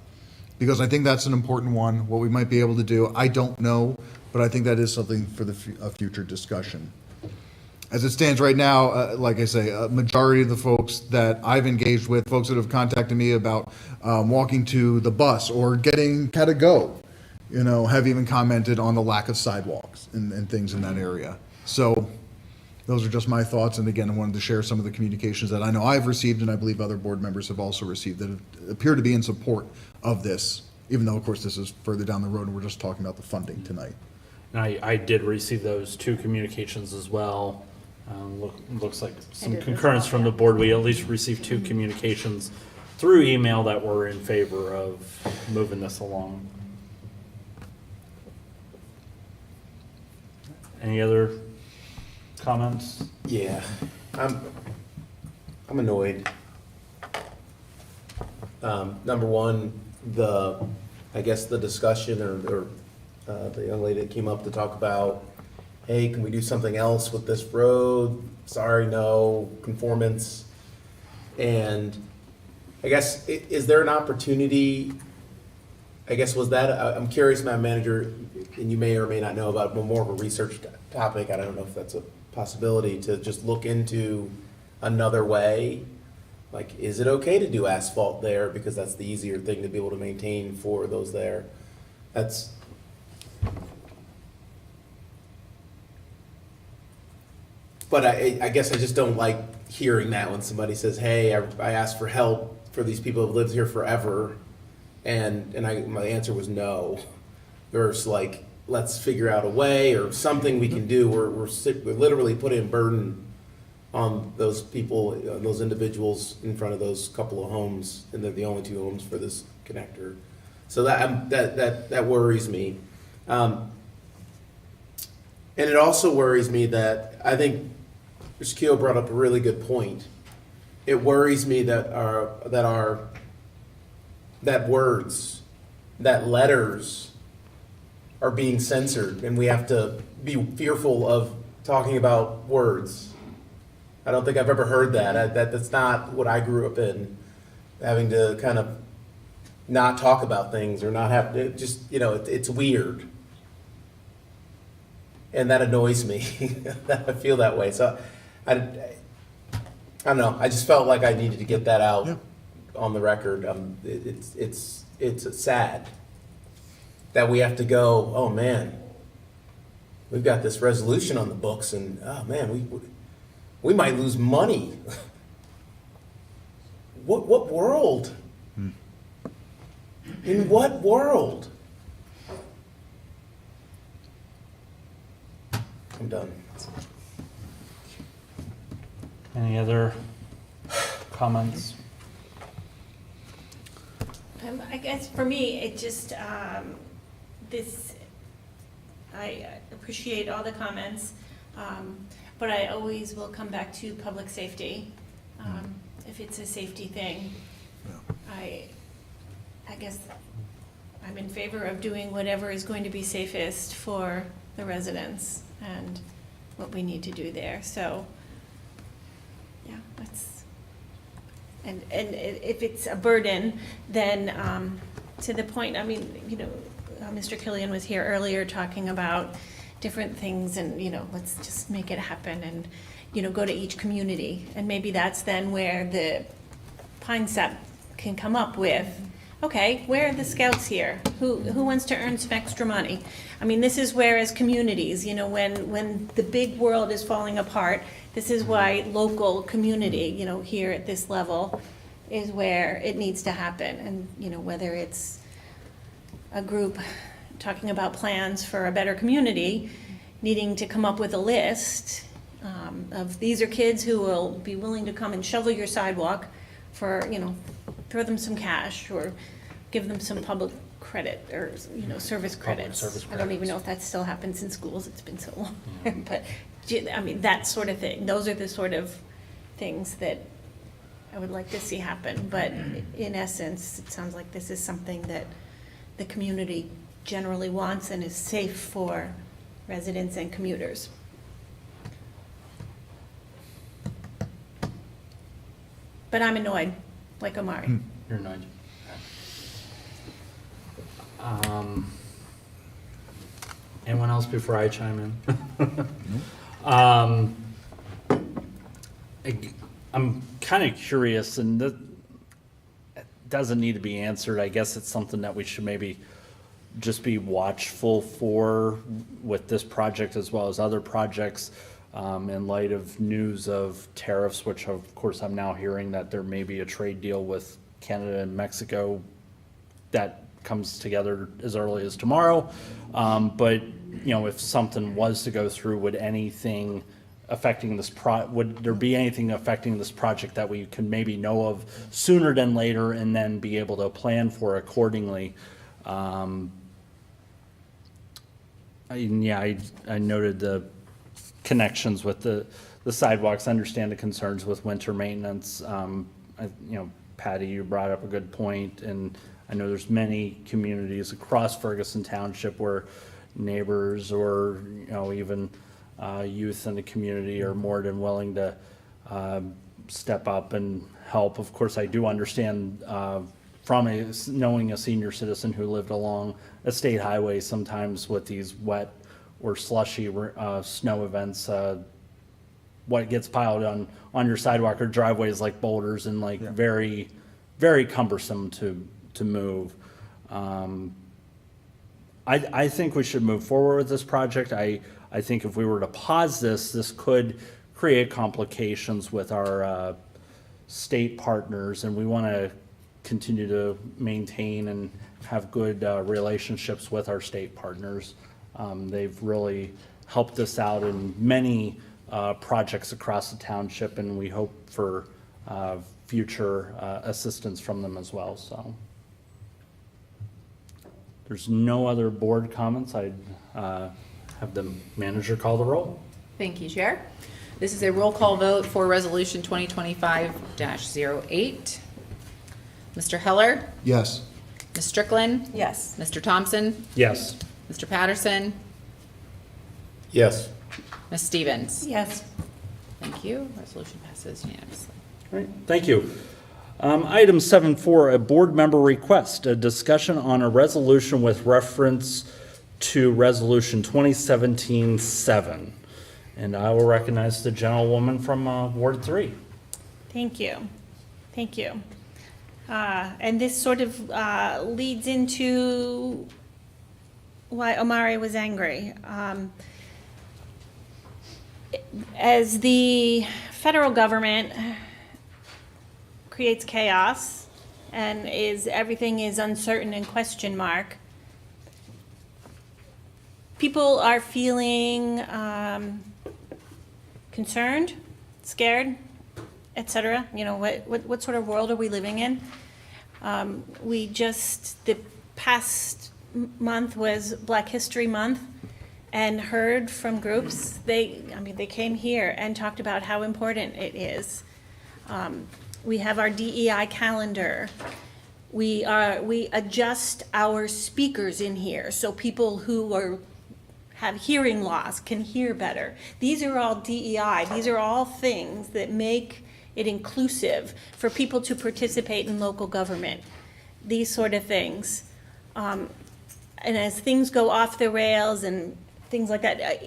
Because I think that's an important one. What we might be able to do, I don't know, but I think that is something for a future discussion. As it stands right now, like I say, a majority of the folks that I've engaged with, folks that have contacted me about walking to the bus or getting Catago, have even commented on the lack of sidewalks and things in that area. So those are just my thoughts. And again, I wanted to share some of the communications that I know I've received, and I believe other board members have also received, that appear to be in support of this, even though, of course, this is further down the road and we're just talking about the funding tonight.
And I did receive those two communications as well. Looks like some
did as
concurrence
well,
from the board. We at least received 2 communications through email that were in favor of moving this along. Any other comments?
Yeah, I'm annoyed. Number one, I guess the discussion or the young lady that came up to talk about, hey, can we do something else with this road? Sorry, no, conformance. And I guess, is there an opportunity, I guess, was that, I'm curious, Madam Manager, and you may or may not know about, but more of a research topic, I don't know if that's a possibility, to just look into another way. Like, is it okay to do asphalt there because that's the easier thing to be able to maintain for those there? That's, but I guess I just don't like hearing that when somebody says, hey, I asked for help for these people who've lived here forever, and my answer was no. There's like, let's figure out a way or something we can do. We're literally putting a burden on those people, those individuals in front of those couple of homes, and they're the only 2 homes for this connector. So that worries me. And it also worries me that I think Mr. Keogh brought up a really good point. It worries me that words, that letters are being censored, and we have to be fearful of talking about words. I don't think I've ever heard that. That's not what I grew up in, having to kind of not talk about things or not have to, just, it's weird. And that annoys me. I feel that way. So I don't know. I just felt like I needed to get that out on the record. It's sad that we have to go, oh man, we've got this resolution on the books, and oh man, we might lose money. What world? In what world? I'm done.
Any other comments?
I guess for me, it just, I appreciate all the comments, but I always will come back to public safety. If it's a safety thing, I guess I'm in favor of doing whatever is going to be safest for the residents and what we need to do there. So, yeah, that's, and if it's a burden, then to the point, I mean, Mr. Killian was here earlier talking about different things and, let's just make it happen and, go to each community. And maybe that's then where the Pine Sap can come up with, okay, where are the scouts here? Who wants to earn some extra money? I mean, this is where as communities, when the big world is falling apart, this is why local community, here at this level is where it needs to happen. And, whether it's a group talking about plans for a better community, needing to come up with a list of these are kids who will be willing to come and shovel your sidewalk for, throw them some cash or give them some public credit or, service credits. I don't even know if that still happens in schools. It's been so long. But, I mean, that sort of thing. Those are the sort of things that I would like to see happen. But in essence, it sounds like this is something that the community generally wants and is safe for residents and commuters. But I'm annoyed, like Omari.
You're annoyed. Anyone else before I chime in? I'm kind of curious, and that doesn't need to be answered. I guess it's something that we should maybe just be watchful for with this project as well as other projects, in light of news of tariffs, which of course I'm now hearing that there may be a trade deal with Canada and Mexico that comes together as early as tomorrow. But if something was to go through, would anything affecting this would there be anything affecting this project that we could maybe know of sooner than later and then be able to plan for accordingly? I noted the connections with the sidewalks, understand the concerns with winter maintenance. Patty, you brought up a good point, and I know there's many communities across Ferguson Township where neighbors or, even youth in the community are more than willing to step up and help. Of course, I do understand from knowing a senior citizen who lived along a state highway, sometimes with these wet or slushy snow events, what gets piled on your sidewalk or driveways like boulders and very, very cumbersome to move. I think we should move forward with this project. I think if we were to pause this could create complications with our state partners, and we want to continue to maintain and have good relationships with our state partners. They've really helped us out in many projects across the township, and we hope for future assistance from them as well. So there's no other board comments. I'd have the manager call the roll.
Thank you, Chair. This is a roll call vote for Resolution 2025-08. Mr. Heller?
Yes.
Ms. Strickland?
Yes.
Mr. Thompson?
Yes.
Mr. Patterson?
Yes.
Ms. Stevens?
Yes.
Thank you. Resolution passes unanimously.
All right, thank you. Item 7.4, a board member request, a discussion on a resolution with reference to Resolution 2017-7. And I will recognize the gentlewoman from Ward 3.
Thank you. Thank you. And this sort of leads into why Omari was angry. As the federal government creates chaos and everything is uncertain and question mark, people are feeling concerned, scared, etc. What sort of world are we living in? The past month was Black History Month, and heard from groups. They came here and talked about how important it is. We have our DEI calendar. We adjust our speakers in here so people who have hearing loss can hear better. These are all DEI. These are all things that make it inclusive for people to participate in local government. These sort of things. And as things go off the rails and things like that,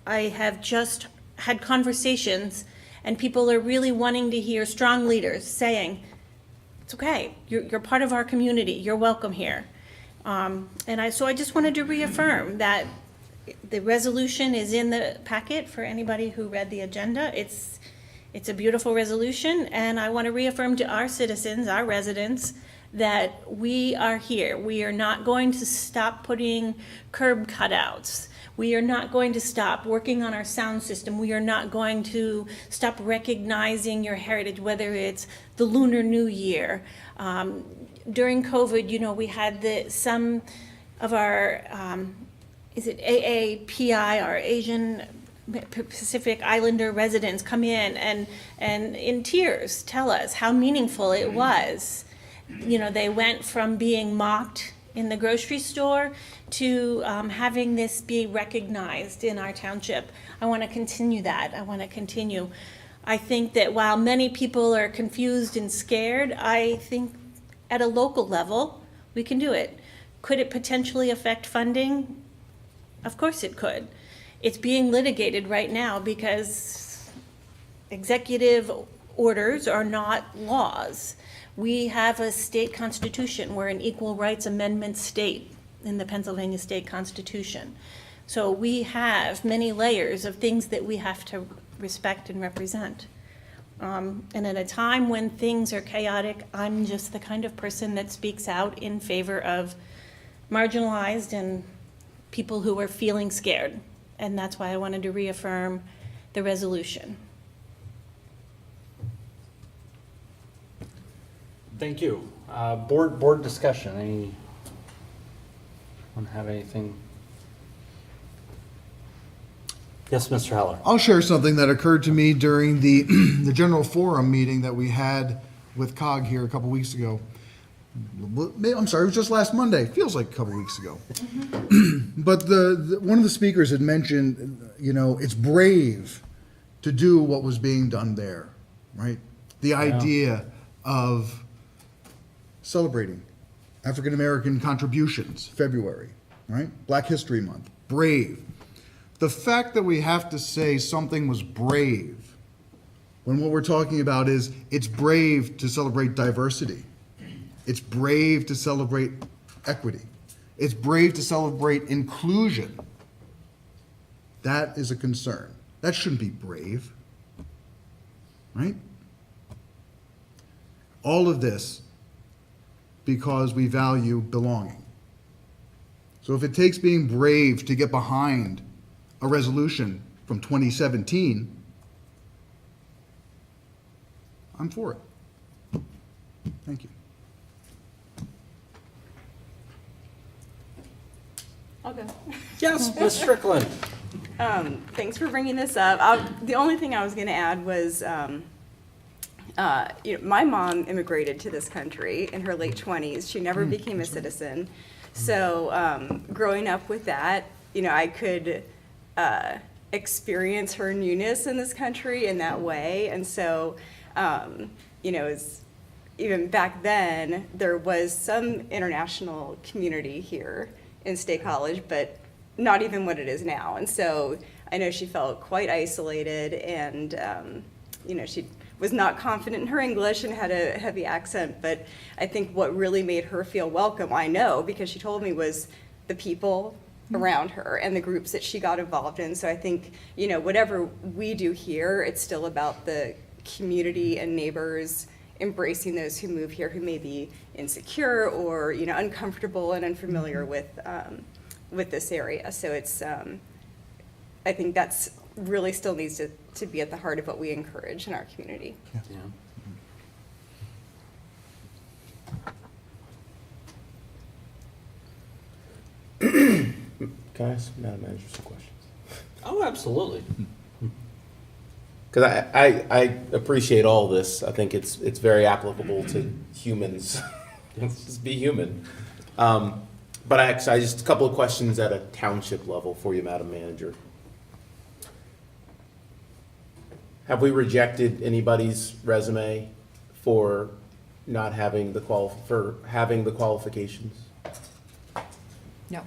I have just had conversations, and people are really wanting to hear strong leaders saying, it's okay, you're part of our community, you're welcome here. So I just wanted to reaffirm that the resolution is in the packet for anybody who read the agenda. It's a beautiful resolution, and I want to reaffirm to our citizens, our residents, that we are here. We are not going to stop putting curb cutouts. We are not going to stop working on our sound system. We are not going to stop recognizing your heritage, whether it's the Lunar New Year. During COVID, we had some of our, AAPI, our Asian Pacific Islander residents come in and in tears tell us how meaningful it was. They went from being mocked in the grocery store to having this be recognized in our township. I want to continue that. I think that while many people are confused and scared, I think at a local level, we can do it. Could it potentially affect funding? Of course it could. It's being litigated right now because executive orders are not laws. We have a state constitution. We're an equal rights amendment state in the Pennsylvania state constitution. So we have many layers of things that we have to respect and represent. And at a time when things are chaotic, I'm just the kind of person that speaks out in favor of marginalized and people who are feeling scared. And that's why I wanted to reaffirm the resolution.
Thank you. Board discussion, anyone have anything? Yes, Mr. Heller.
I'll share something that occurred to me during the, the general forum meeting that we had with COG here a couple weeks ago. I'm sorry, it was just last Monday. Feels like a couple weeks ago. But one of the speakers had mentioned, you know, it's brave to do what was being done there, right? The idea of celebrating African-American contributions, February, right? Black History Month, brave. The fact that we have to say something was brave, when what we're talking about is it's brave to celebrate diversity. It's brave to celebrate equity. It's brave to celebrate inclusion. That is a concern. That shouldn't be brave, right? All of this because we value belonging. So if it takes being brave to get behind a resolution from 2017, I'm for it. Thank you.
I'll go.
Yes, Ms. Strickland.
Thanks for bringing this up. The only thing I was going to add was, you know, my mom immigrated to this country in her late 20s. She never became a citizen. So growing up with that, you know, I could experience her newness in this country in that way. And so, you know, even back then, there was some international community here in State College, but not even what it is now. And so I know she felt quite isolated, and you know, she was not confident in her English and had a heavy accent. But I think what really made her feel welcome, I know, because she told me, was the people around her and the groups that she got involved in. So I think, you know, whatever we do here, it's still about the community and neighbors embracing those who move here who may be insecure or, you know, uncomfortable and unfamiliar with this area. So it's, I think that's really still needs to be at the heart of what we encourage in our community.
Yeah.
Can I ask Madam Manager some questions?
Oh, absolutely.
Because I appreciate all this. I think it's very applicable to humans. Let's just be human. But I just a couple of questions at a township level for you, Madam Manager. Have we rejected anybody's resume for not having the qualifications?
No.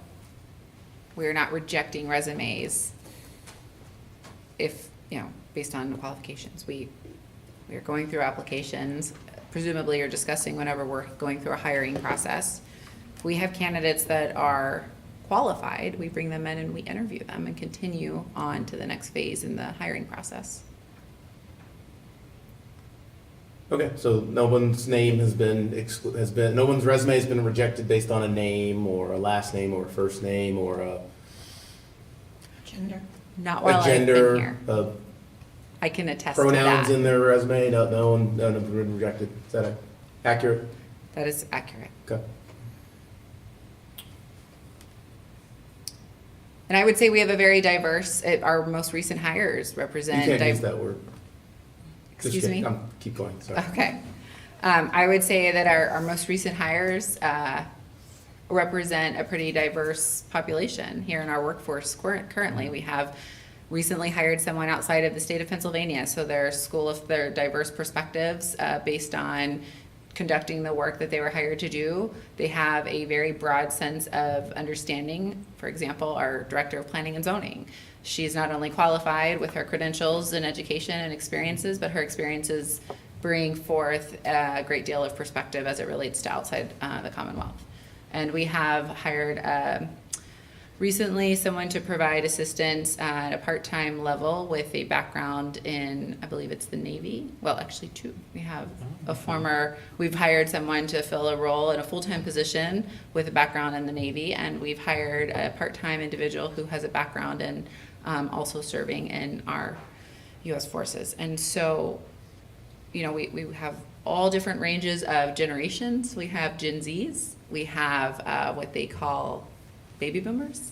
We're not rejecting resumes if, you know, based on qualifications. We are going through applications, presumably you're discussing whenever we're going through a hiring process. If we have candidates that are qualified, we bring them in and we interview them and continue on to the next phase in the hiring process.
Okay, so no one's name has been no one's resume has been rejected based on a name or a last name or a first name or a
Gender.
Not while
a
I've been
gender,
here. I can attest to
pronouns
that.
in their resume. No one have been rejected. Is that accurate?
That is accurate.
Okay.
And I would say we have a very diverse, our most recent hires represent.
You can't use that word.
Excuse me?
Keep going, sorry.
Okay. I would say that our most recent hires represent a pretty diverse population here in our workforce. Currently, we have recently hired someone outside of the state of Pennsylvania, so their diverse perspectives based on conducting the work that they were hired to do. They have a very broad sense of understanding. For example, our Director of Planning and Zoning. She's not only qualified with her credentials in education and experiences, but her experiences bring forth a great deal of perspective as it relates to outside the Commonwealth. And we have hired recently someone to provide assistance at a part-time level with a background in, I believe it's the Navy. Well, actually two. We have we've hired someone to fill a role in a full-time position with a background in the Navy, and we've hired a part-time individual who has a background in also serving in our U.S. forces. And so, you know, we have all different ranges of generations. We have Gen Zs, we have what they call baby boomers.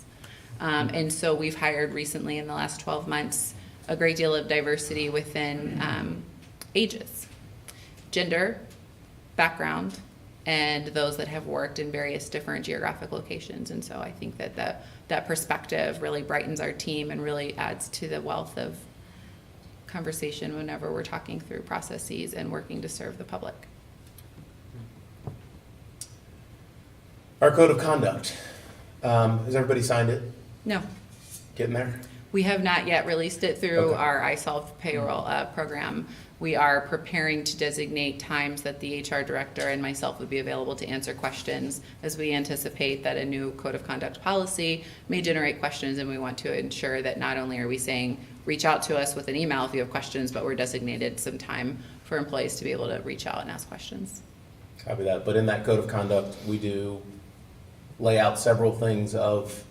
And so we've hired recently in the last 12 months a great deal of diversity within ages, gender, background, and those that have worked in various different geographic locations. And so I think that that perspective really brightens our team and really adds to the wealth of conversation whenever we're talking through processes and working to serve the public.
Our code of conduct, has everybody signed it?
No,
Getting there?
we have not yet released it through
Okay.
our iSolve payroll program. We are preparing to designate times that the HR director and myself would be available to answer questions, as we anticipate that a new code of conduct policy may generate questions, and we want to ensure that not only are we saying, reach out to us with an email if you have questions, but we're designated some time for employees to be able to reach out and ask questions.
Copy that. But in that code of conduct, we do lay out several things of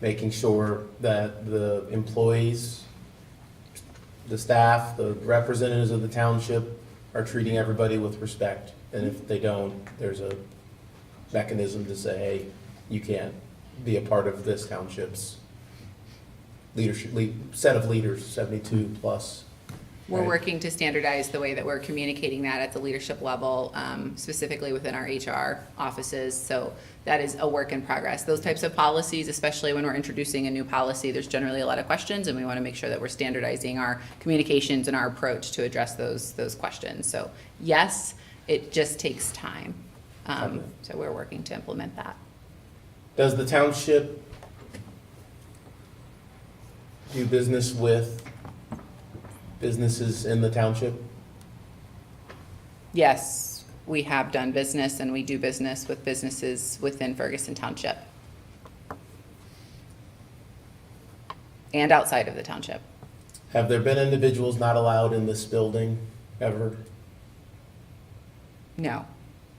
making sure that the employees, the staff, the representatives of the township are treating everybody with respect. And if they don't, there's a mechanism to say, hey, you can't be a part of this township's leadership, set of leaders, 72 plus.
We're
Right.
working to standardize the way that we're communicating that at the leadership level, specifically within our HR offices. So that is a work in progress. Those types of policies, especially when we're introducing a new policy, there's generally a lot of questions, and we want to make sure that we're standardizing our communications and our approach to address those questions. So yes, it just takes time. So we're working to implement that.
Does the township do business with businesses in the township?
Yes, we have done business, and we do business with businesses within Ferguson Township and outside of the township.
Have there been individuals not allowed in this building ever?
No.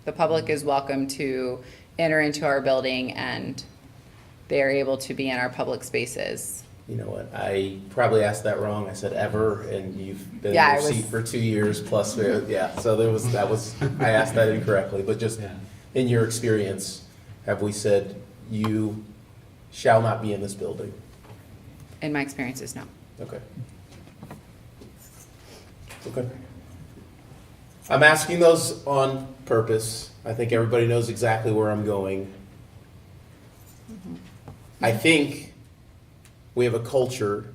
The public is welcome to enter into our building, and they are able to be in our public spaces.
You know what, I probably asked that wrong. I said ever, and you've been
Yeah,
in your seat for 2 years plus, yeah, so I asked that incorrectly, but just in your experience, have we said you shall not be in this building?
In my experiences, no.
Okay. Okay. I'm asking those on purpose. I think everybody knows exactly where I'm going. I think we have a culture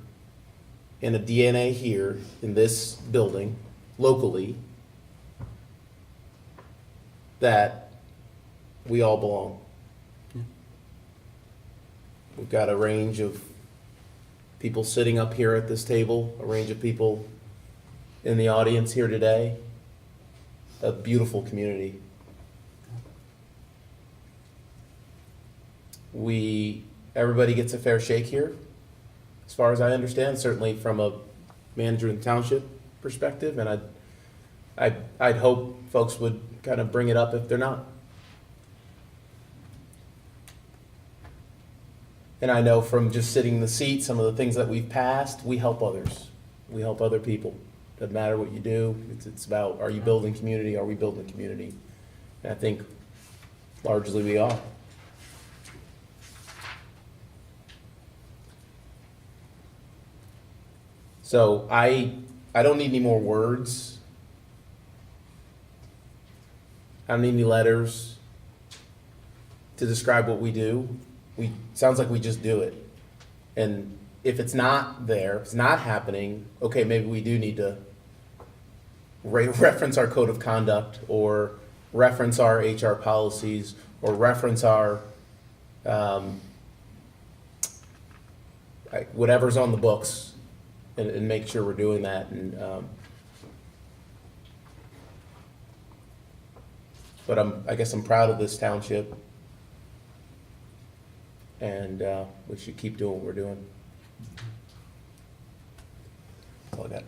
and a DNA here in this building, locally, that we all belong. We've got a range of people sitting up here at this table, a range of people in the audience here today. A beautiful community. Everybody gets a fair shake here, as far as I understand, certainly from a manager in the township perspective, and I'd hope folks would kind of bring it up if they're not. And I know from just sitting in the seat, some of the things that we've passed, we help others. We help other people. Doesn't matter what you do. It's about, are you building community? Are we building community? And I think largely we are. So I don't need any more words. I don't need any letters to describe what we do. Sounds like we just do it. And if it's not there, if it's not happening, okay, maybe we do need to reference our code of conduct, or reference our HR policies, or reference our whatever's on the books, and make sure we're doing that. And but I guess I'm proud of this township, and we should keep doing what we're doing. That's all I got.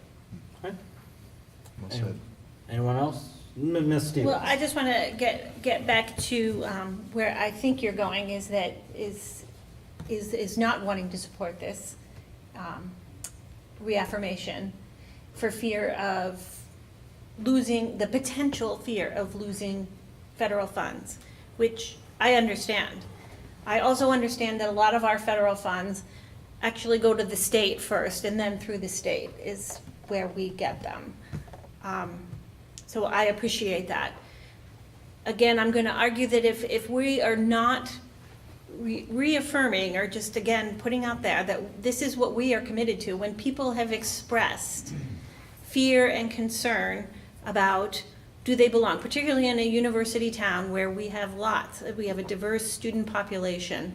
Well said.
Anyone else? Ms. Stevens?
Well, I just want to get back to where I think you're going, is that is not wanting to support this. reaffirmation for fear of losing, the potential fear of losing federal funds, which I understand. I also understand that a lot of our federal funds actually go to the state first, and then through the state is where we get them. So I appreciate that. Again, I'm going to argue that if we are not reaffirming or just, again, putting out there that this is what we are committed to, when people have expressed fear and concern about do they belong, particularly in a university town where we have a diverse student population.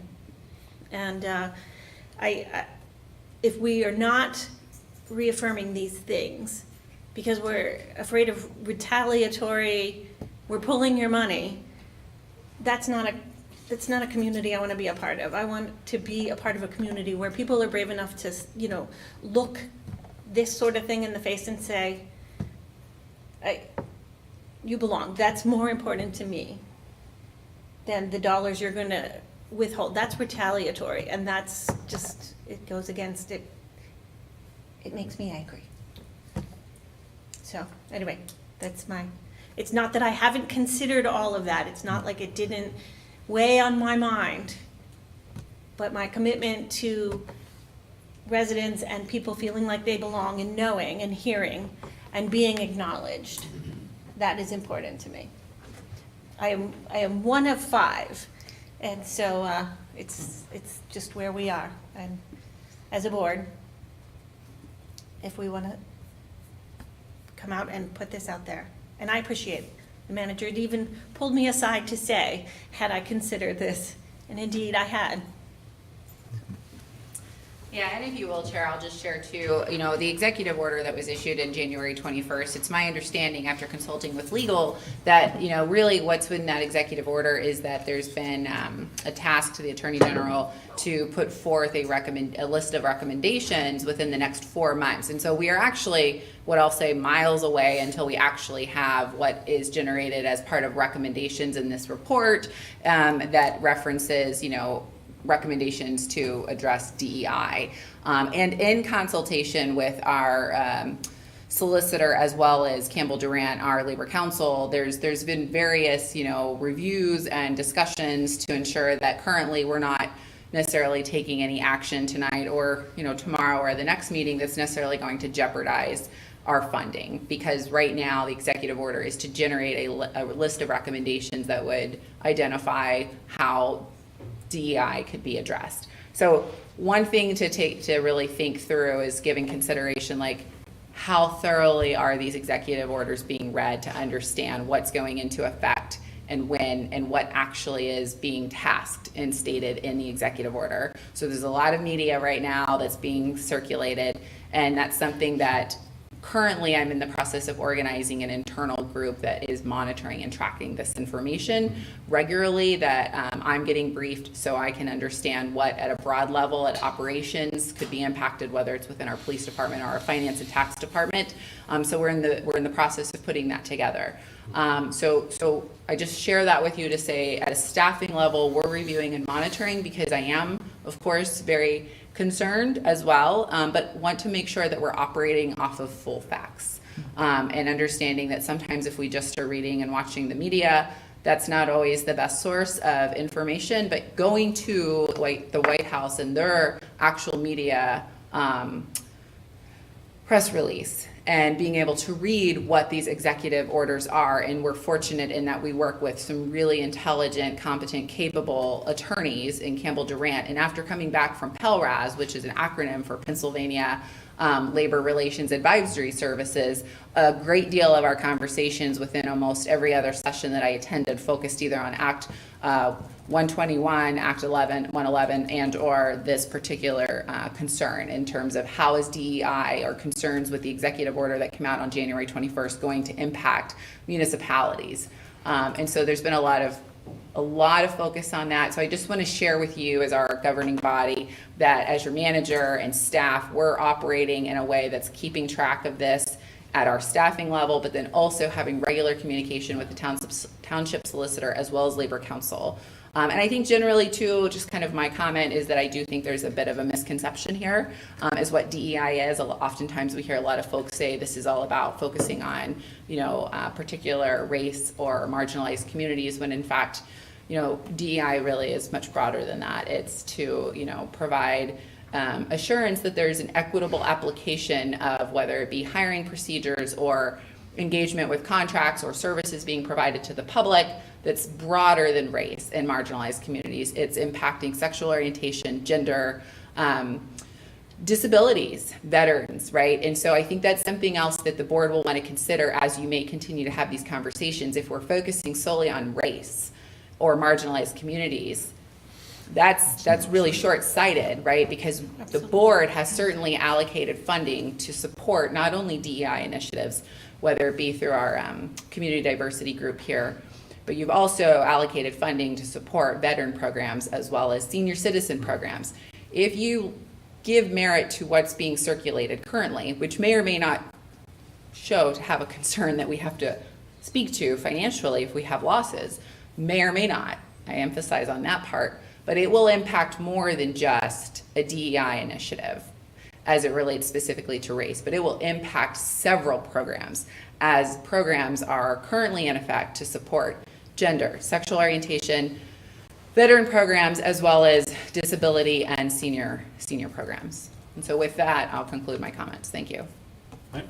And if we are not reaffirming these things because we're afraid of retaliatory, we're pulling your money, that's not a community I want to be a part of. I want to be a part of a community where people are brave enough to, look this sort of thing in the face and say, you belong. That's more important to me than the dollars you're going to withhold. That's retaliatory, and that's just, it goes against it. It makes me angry. So anyway, it's not that I haven't considered all of that. It's not like it didn't weigh on my mind, but my commitment to residents and people feeling like they belong and knowing and hearing and being acknowledged, that is important to me. I am one of 5, and so it's just where we are. And as a board, if we want to come out and put this out there, and I appreciate it. The manager had even pulled me aside to say, had I considered this? And indeed, I had.
Yeah, and if you will, Chair, I'll just share too, the executive order that was issued in January 21st, it's my understanding after consulting with legal that, really what's in that executive order is that there's been a task to the Attorney General to put forth a list of recommendations within the next 4 months. And so we are actually, what I'll say, miles away until we actually have what is generated as part of recommendations in this report that references, recommendations to address DEI. And in consultation with our solicitor as well as Campbell Durant, our labor counsel, there's been various, reviews and discussions to ensure that currently we're not necessarily taking any action tonight or, tomorrow or the next meeting that's necessarily going to jeopardize our funding, because right now the executive order is to generate a list of recommendations that would identify how DEI could be addressed. So one thing to really think through is giving consideration, like how thoroughly are these executive orders being read to understand what's going into effect and when and what actually is being tasked and stated in the executive order. So there's a lot of media right now that's being circulated, and that's something that currently I'm in the process of organizing an internal group that is monitoring and tracking this information regularly, that I'm getting briefed so I can understand what at a broad level at operations could be impacted, whether it's within our police department or our finance and tax department. So we're in the process of putting that together. So I just share that with you to say at a staffing level, we're reviewing and monitoring, because I am, of course, very concerned as well, but want to make sure that we're operating off of full facts, and understanding that sometimes if we just are reading and watching the media, that's not always the best source of information. But going to the White House and their actual media press release and being able to read what these executive orders are. And we're fortunate in that we work with some really intelligent, competent, capable attorneys in Campbell Durant. And after coming back from PELRAS, which is an acronym for Pennsylvania Labor Relations Advisory Services, a great deal of our conversations within almost every other session that I attended focused either on Act 121, Act 111, and or this particular concern in terms of how is DEI or concerns with the executive order that came out on January 21st going to impact municipalities. And so there's been a lot of focus on that. So I just want to share with you as our governing body that as your manager and staff, we're operating in a way that's keeping track of this at our staffing level, but then also having regular communication with the township solicitor as well as labor council And I think generally too, just kind of my comment is that I do think there's a bit of a misconception here, is what DEI is. Oftentimes we hear a lot of folks say this is all about focusing on, particular race or marginalized communities, when in fact, DEI really is much broader than that. It's to, provide assurance that there's an equitable application of whether it be hiring procedures or engagement with contracts or services being provided to the public that's broader than race in marginalized communities. It's impacting sexual orientation, gender, disabilities, veterans, right? And so I think that's something else that the board will want to consider as you may continue to have these conversations. If we're focusing solely on race or marginalized communities, that's really short-sighted, right? Because the board has certainly allocated funding to support not only DEI initiatives, whether it be through our community diversity group here, but you've also allocated funding to support veteran programs as well as senior citizen programs. If you give merit to what's being circulated currently, which may or may not show to have a concern that we have to speak to financially if we have losses, may or may not, I emphasize on that part, but it will impact more than just a DEI initiative as it relates specifically to race, but it will impact several programs, as programs are currently in effect to support gender, sexual orientation, veteran programs, as well as disability and senior programs. And so with that, I'll conclude my comments. Thank you.
Right.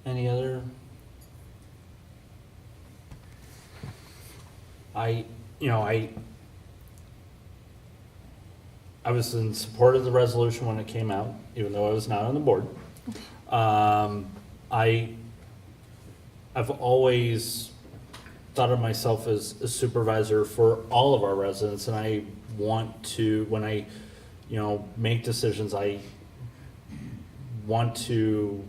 Any other? I was in support of the resolution when it came out, even though I was not on the board. I've always thought of myself as a supervisor for all of our residents, and I want to, when I, make decisions, I want to,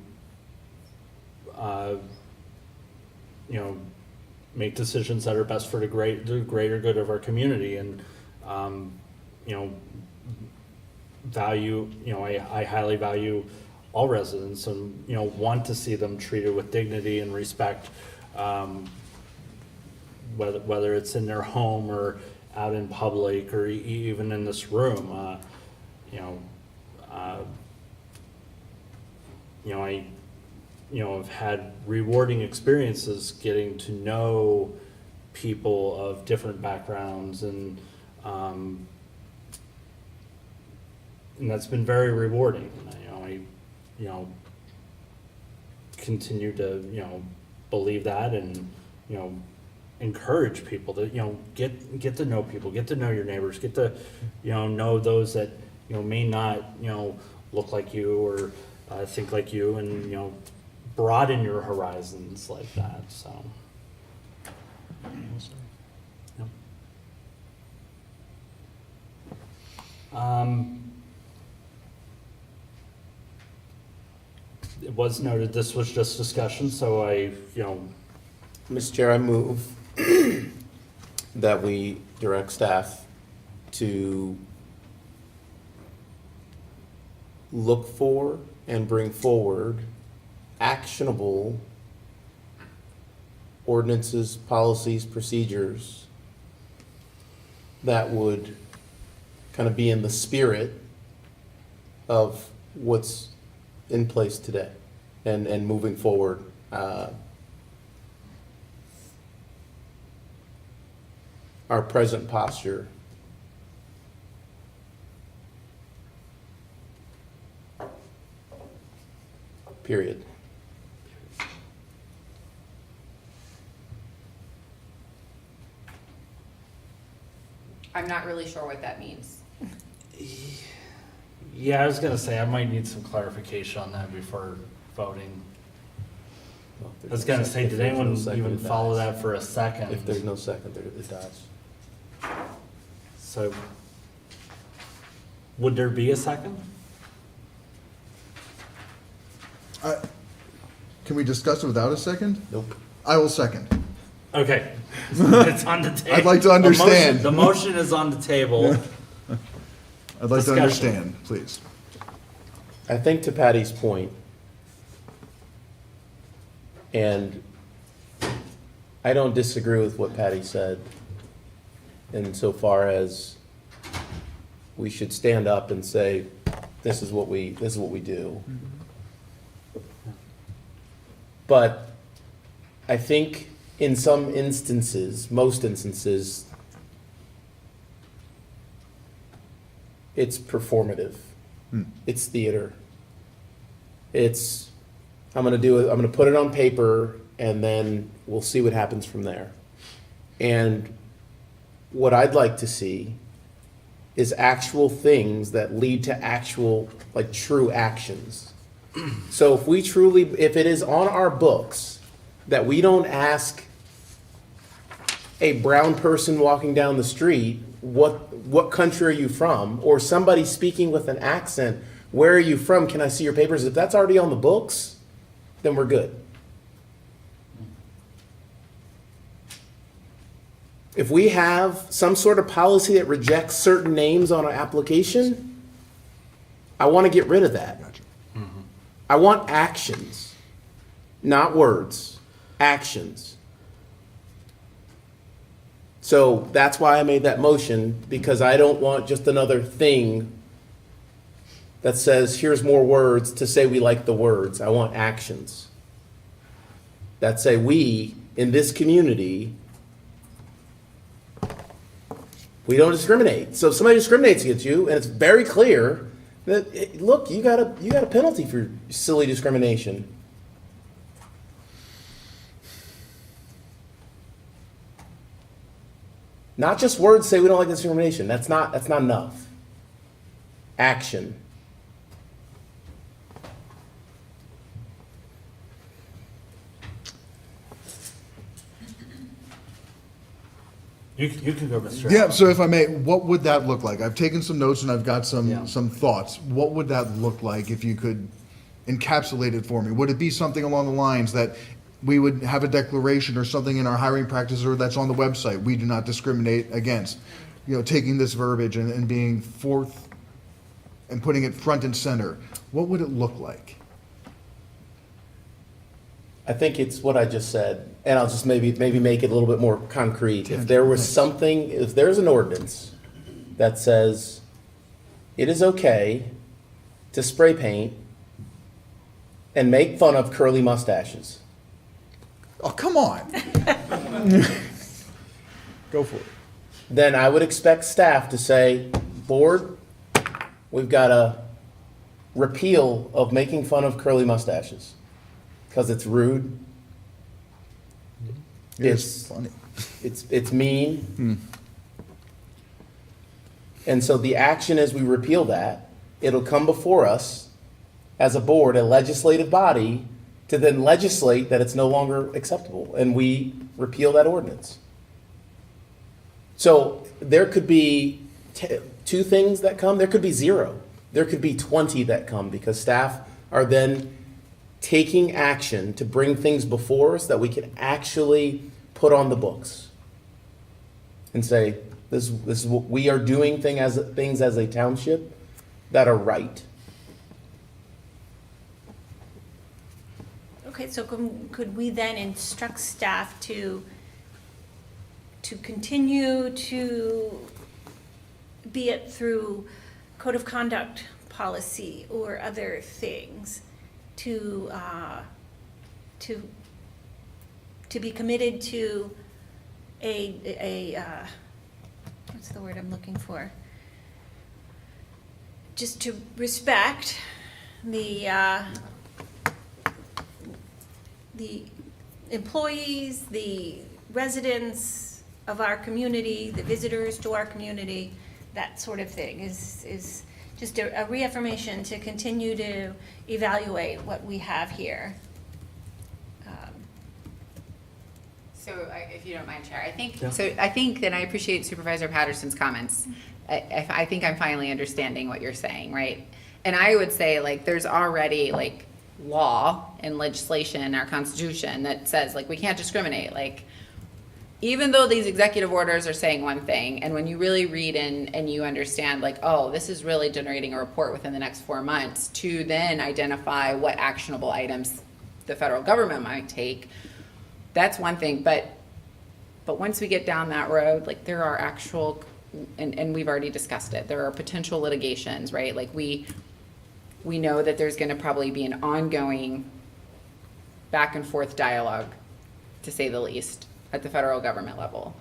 make decisions that are best for the greater good of our community, and value. I highly value all residents, and want to see them treated with dignity and respect, whether it's in their home or out in public or even in this room. I've had rewarding experiences getting to know people of different backgrounds, and that's been very rewarding. I continue to, believe that, and, encourage people to, get to know people, get to know your neighbors, get to, know those that, may not, look like you or think like you, and, broaden your horizons like that, so. Yep. It was noted this was just discussion, so
Mr. Chair, I move that we direct staff to look for and bring forward actionable ordinances, policies, procedures that would kind of be in the spirit of what's in place today and moving forward. Our present posture. Period.
I'm not really sure what that means.
Yeah, I was gonna say, I might need some clarification on that before voting. I was gonna say, did anyone even follow that for a second?
If there's no second, it dies.
So, would there be a second?
Can we discuss it without a second?
Nope.
I will second.
Okay, it's on the table.
I'd like to understand.
The motion is on the table.
I'd like to
Discussion.
understand, please.
I think to Patty's point, and I don't disagree with what Patty said insofar as we should stand up and say, this is what we do. But I think in some instances, most instances, it's performative. It's theater. I'm gonna put it on paper and then we'll see what happens from there. And what I'd like to see is actual things that lead to actual, like, true actions. So if it is on our books that we don't ask a brown person walking down the street, what country are you from? Or somebody speaking with an accent, where are you from? Can I see your papers? If that's already on the books, then we're good. If we have some sort of policy that rejects certain names on an application, I want to get rid of that. I want actions, not words, actions. So that's why I made that motion, because I don't want just another thing that says, here's more words to say we like the words. I want actions that say we, in this community, we don't discriminate. So if somebody discriminates against you, and it's very clear that, look, you got a penalty for silly discrimination. Not just words say we don't like discrimination. That's not enough. Action.
You can go, Mr.
Yeah, so if I may, what would that look like? I've taken some notes and I've got some thoughts. What would that look like if you could encapsulate it for me? Would it be something along the lines that we would have a declaration or something in our hiring practices or that's on the website, we do not discriminate against, taking this verbiage and being forth and putting it front and center? What would it look like?
I think it's what I just said, and I'll just maybe make it a little bit more concrete. If there was something, if there's an ordinance that says it is okay to spray paint and make fun of curly mustaches.
Oh, come on.
Go for it. Then I would expect staff to say, board, we've got a repeal of making fun of curly mustaches. Because it's rude.
It's funny.
It's mean. And so the action is we repeal that. It'll come before us as a board, a legislative body, to then legislate that it's no longer acceptable. And we repeal that ordinance. So there could be 2 things that come. There could be 0. There could be 20 that come because staff are then taking action to bring things before us that we can actually put on the books and say, this is what we are doing things as a township that are right.
Okay, so could we then instruct staff to continue to, be it through code of conduct policy or other things, to be committed to a what's the word I'm looking for? Just to respect the employees, the residents of our community, the visitors to our community, that sort of thing is just a reaffirmation to continue to evaluate what we have here.
So, if you don't mind, Chair, I think that I appreciate Supervisor Patterson's comments. I think I'm finally understanding what you're saying, right? And I would say, like, there's already, like, law and legislation in our Constitution that says, like, we can't discriminate. Like, even though these executive orders are saying one thing, and when you really read and you understand, like, oh, this is really generating a report within the next 4 months to then identify what actionable items the federal government might take, that's one thing. But But once we get down that road, like there are actual, and we've already discussed it, there are potential litigations, right? Like we know that there's gonna probably be an ongoing back and forth dialogue, to say the least, at the federal government level.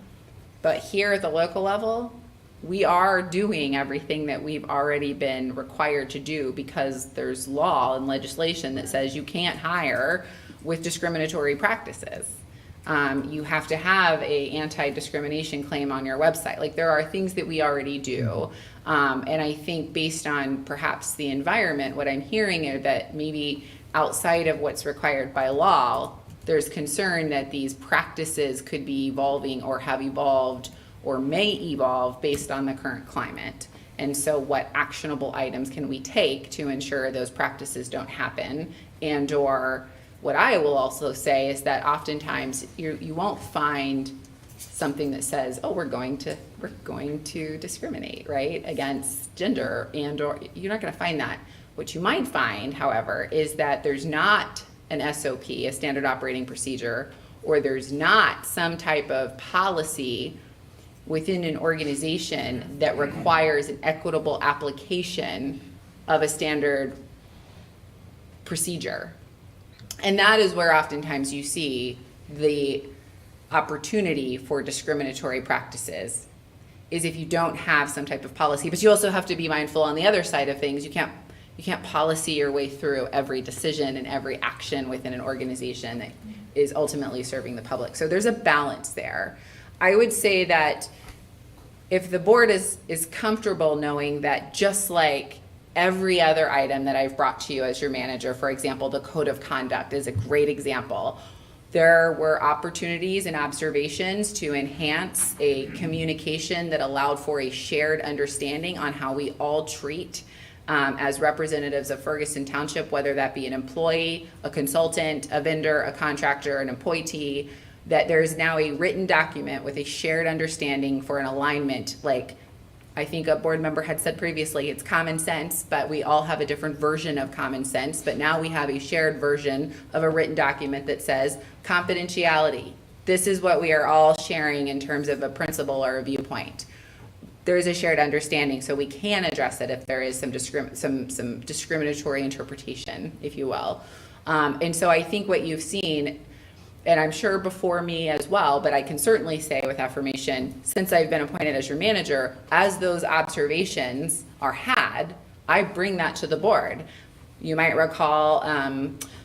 But here at the local level, we are doing everything that we've already been required to do because there's law and legislation that says you can't hire with discriminatory practices. You have to have a anti-discrimination claim on your website. Like there are things that we already do. And I think based on perhaps the environment, what I'm hearing is that maybe outside of what's required by law, there's concern that these practices could be evolving or have evolved or may evolve based on the current climate. And so what actionable items can we take to ensure those practices don't happen? And or what I will also say is that oftentimes you won't find something that says, oh, we're going to discriminate, right, against gender, and or you're not gonna find that. What you might find, however, is that there's not an SOP, a standard operating procedure, or there's not some type of policy within an organization that requires an equitable application of a standard procedure. And that is where oftentimes you see the opportunity for discriminatory practices, is if you don't have some type of policy. But you also have to be mindful on the other side of things. You can't policy your way through every decision and every action within an organization that is ultimately serving the public. So there's a balance there. I would say that if the board is comfortable knowing that just like every other item that I've brought to you as your manager, for example, the code of conduct is a great example. There were opportunities and observations to enhance a communication that allowed for a shared understanding on how we all treat as representatives of Ferguson Township, whether that be an employee, a consultant, a vendor, a contractor, an appointee, that there is now a written document with a shared understanding for an alignment. Like I think a board member had said previously, it's common sense, but we all have a different version of common sense. But now we have a shared version of a written document that says confidentiality. This is what we are all sharing in terms of a principle or a viewpoint. There is a shared understanding, so we can address it if there is some discriminatory interpretation, if you will. And so I think what you've seen, and I'm sure before me as well, but I can certainly say with affirmation, since I've been appointed as your manager, as those observations are had, I bring that to the board. You might recall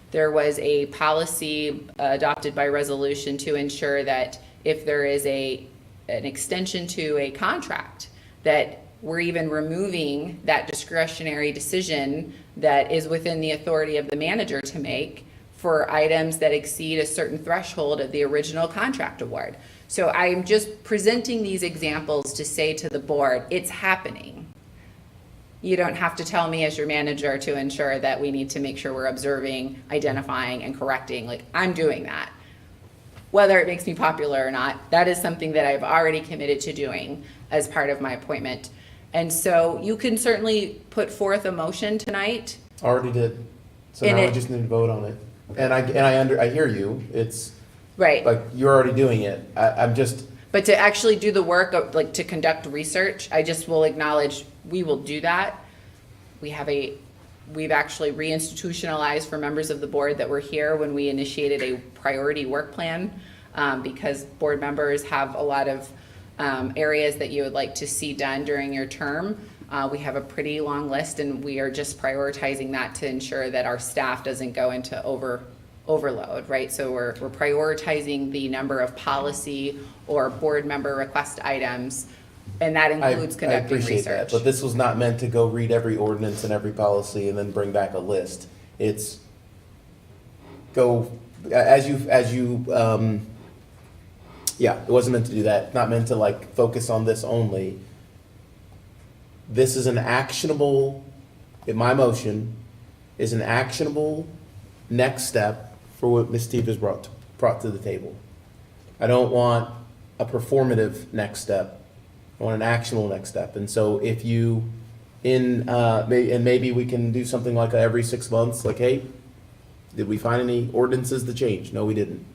there was a policy adopted by resolution to ensure that if there is an extension to a contract, that we're even removing that discretionary decision that is within the authority of the manager to make for items that exceed a certain threshold of the original contract award. So I'm just presenting these examples to say to the board, it's happening. You don't have to tell me as your manager to ensure that we need to make sure we're observing, identifying, and correcting. Like, I'm doing that. Whether it makes me popular or not, that is something that I've already committed to doing as part of my appointment. And so you can certainly put forth a motion tonight.
Already did. So
And
now we
it-
just need to vote on it. And I hear you. It's
Right.
like you're already doing it. I'm just,
But to actually do the work of, like, to conduct research, I just will acknowledge we will do that. We've actually reinstitutionalized for members of the board that were here when we initiated a priority work plan, because board members have a lot of areas that you would like to see done during your term. We have a pretty long list, and we are just prioritizing that to ensure that our staff doesn't go into overload, right? So we're prioritizing the number of policy or board member request items, and that includes
I
conducting
appreciate that.
research.
But this was not meant to go read every ordinance and every policy and then bring back a list. It's go, yeah, it wasn't meant to do that. Not meant to like focus on this only. This is an actionable, in my motion, is an actionable next step for what Ms. Steve has brought to the table. I don't want a performative next step. I want an actionable next step. And so if you, and maybe we can do something like every 6 months, like, hey, did we find any ordinances to change? No, we didn't.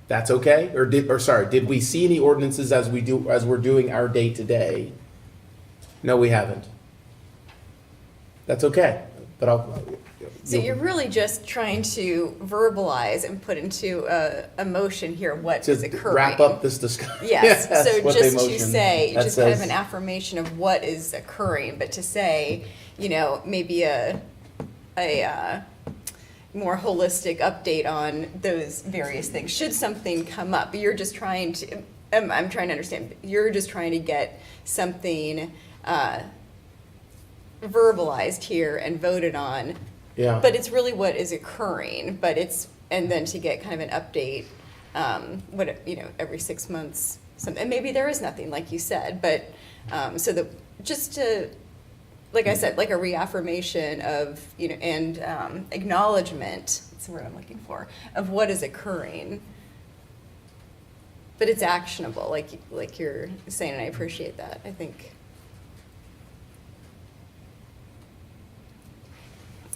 That's okay? Did we see any ordinances as we're doing our day-to-day? No, we haven't. That's okay, but
So you're really just trying to verbalize and put into a motion here what is occurring.
wrap up this discussion.
Yes, so
what they
just to
motion
say,
that
just kind of
says-
an affirmation of what is occurring, but to say, you know, maybe a more holistic update on those various things, should something come up. But you're just trying to, I'm trying to understand, you're just trying to get something verbalized here and voted on.
Yeah.
But it's really what is occurring, and then to get kind of an update, every 6 months, and maybe there is nothing, like you said, but, just to, like I said, like a reaffirmation of, and acknowledgement, that's the word I'm looking for, of what is occurring. But it's actionable, like you're saying, and I appreciate that, I think.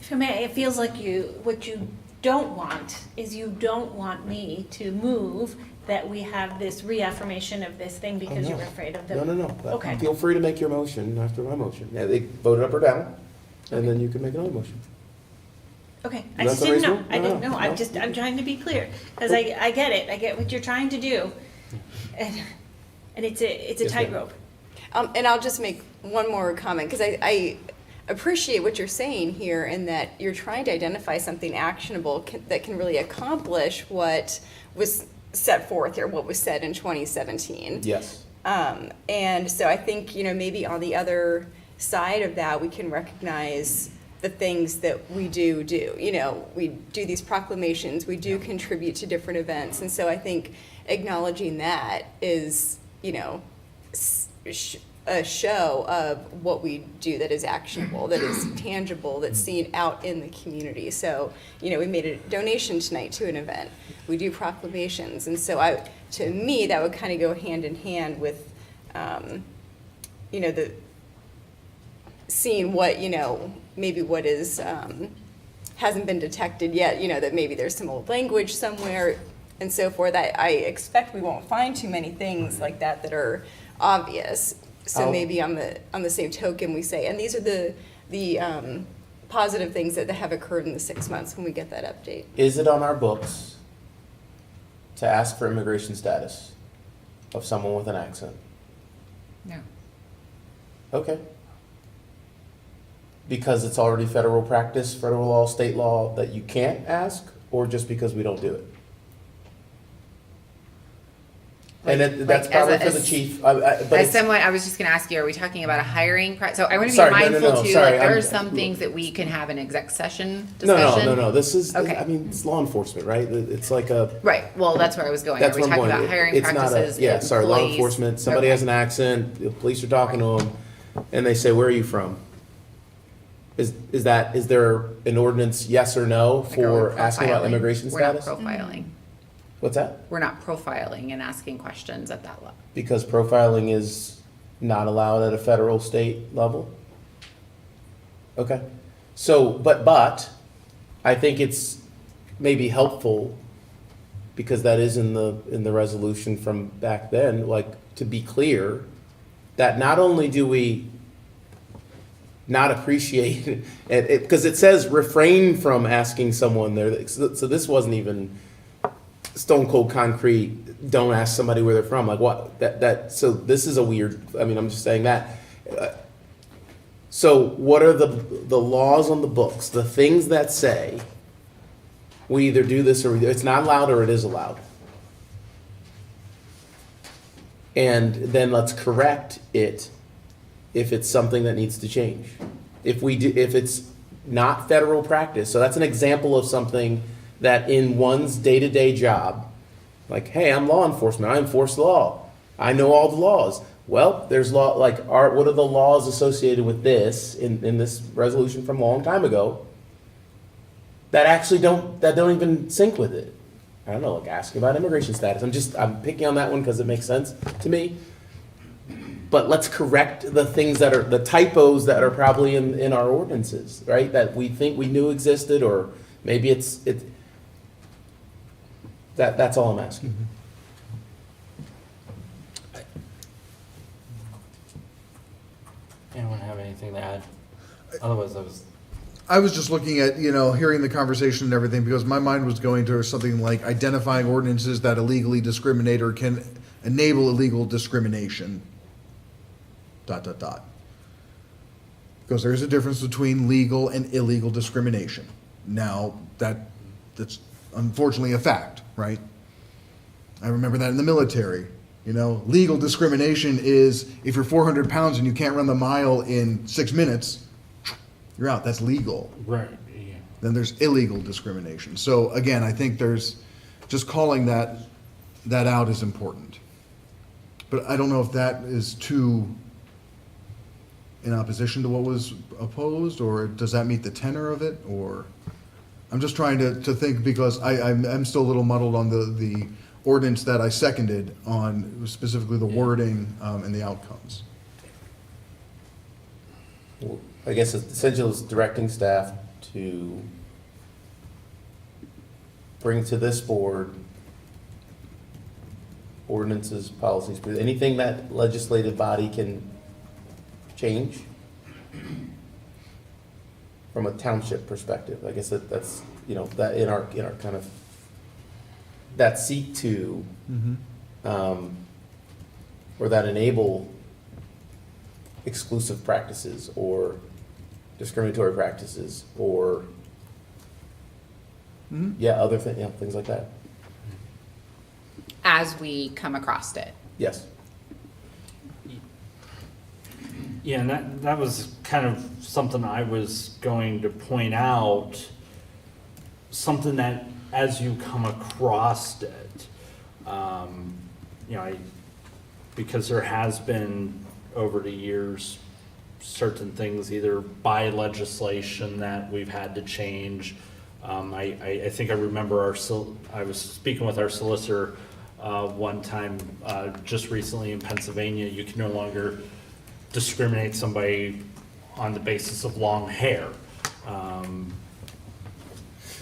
For me, it feels like what you don't want is you don't want me to move that we have this reaffirmation of this thing because
no.
you're afraid of the.
No.
Okay.
Feel free to make your motion after my motion. Yeah, they vote it up or down, and then you can make another motion.
Okay, I
Does
just
that
didn't
sound
know.
reasonable?
I didn't
No,
know.
no.
I'm trying to be clear because I get it. I get what you're trying to do, and it's a
Yes, ma'am.
tightrope.
And I'll just make one more comment, because I appreciate what you're saying here, in that you're trying to identify something actionable that can really accomplish what was set forth here, what was said in 2017.
Yes.
And so I think, maybe on the other side of that, we can recognize the things that we do. We do these proclamations, we do contribute to different events. And so I think acknowledging that is, a show of what we do that is actionable, that is tangible, that's seen out in the community. So, we made a donation tonight to an event. We do proclamations. And so to me, that would kind of go hand in hand with, the seeing what, maybe what is, hasn't been detected yet, that maybe there's some old language somewhere and so forth. I expect we won't find too many things like that are obvious. So maybe on the same token, we say, and these are the positive things that have occurred in the 6 months when we get that update.
Is it on our books to ask for immigration status of someone with an accent?
No.
Okay. Because it's already federal practice, federal law, state law, that you can't ask, or just because we don't do it? And that's probably for the chief.
As someone, I was just going to ask you, are we talking about a hiring? So I want to be
Sorry,
mindful too,
sorry,
like there are some things that we can have an exec session discussion.
No. This is,
Okay.
it's law enforcement, right? It's like a.
Right, well, that's where I was going. Are
That's
we
what I'm
talking
going.
about hiring
It's not a,
practices?
yeah, sorry, law
employees?
enforcement, somebody
Okay.
has an accent, the police are talking to them, and they say, where are you from? Is there an ordinance, yes or no,
Like, are we
for asking about
profiling?
immigration
We're not
status?
profiling.
What's that?
We're not profiling and asking questions at that level.
Because profiling is not allowed at a federal, state level? Okay. So, but I think it's maybe helpful, because that is in the resolution from back then, like, to be clear that not only do we not appreciate it, because it says refrain from asking someone there, so this wasn't even stone cold concrete, don't ask somebody where they're from, like what, so this is a weird, I'm just saying that. So what are the laws on the books, the things that say we either do this or it's not allowed or it is allowed? And then let's correct it if it's something that needs to change. If it's not federal practice, so that's an example of something that in one's day-to-day job, like, hey, I'm law enforcement, I enforce law, I know all the laws. Well, there's law, like, what are the laws associated with this in this resolution from a long time ago that actually don't even sync with it? I don't know, like asking about immigration status. I'm picking on that one because it makes sense to me. But let's correct the things that are, the typos that are probably in our ordinances, right? That we think we knew existed, or maybe it's That's all I'm asking.
Anyone have anything to add? Otherwise,
I was just looking at, hearing the conversation and everything, because my mind was going to something like identifying ordinances that illegally discriminate or can enable illegal discrimination, ... Because there is a difference between legal and illegal discrimination. Now, that's unfortunately a fact, right? I remember that in the military. Legal discrimination is if you're 400 pounds and you can't run the mile in 6 minutes, you're out. That's legal.
right, yeah.
Then there's illegal discrimination. So again, I think there's just calling that out is important. But I don't know if that is too in opposition to what was opposed, or does that meet the tenor of it? Or I'm just trying to think, because I'm still a little muddled on the ordinance that I seconded on specifically the wording and the outcomes.
Well, I guess essentially it's directing staff to bring to this board ordinances, policies, anything that legislative body can change from a township perspective. I guess that's, that in our kind of, that seek to, or that enable exclusive practices or discriminatory practices or, other things like that.
As we come across it.
Yes.
Yeah, and that was kind of something I was going to point out, something that as you come across it, because there has been over the years certain things either by legislation that we've had to change. I think I remember I was speaking with our solicitor one time just recently in Pennsylvania. You can no longer discriminate somebody on the basis of long hair.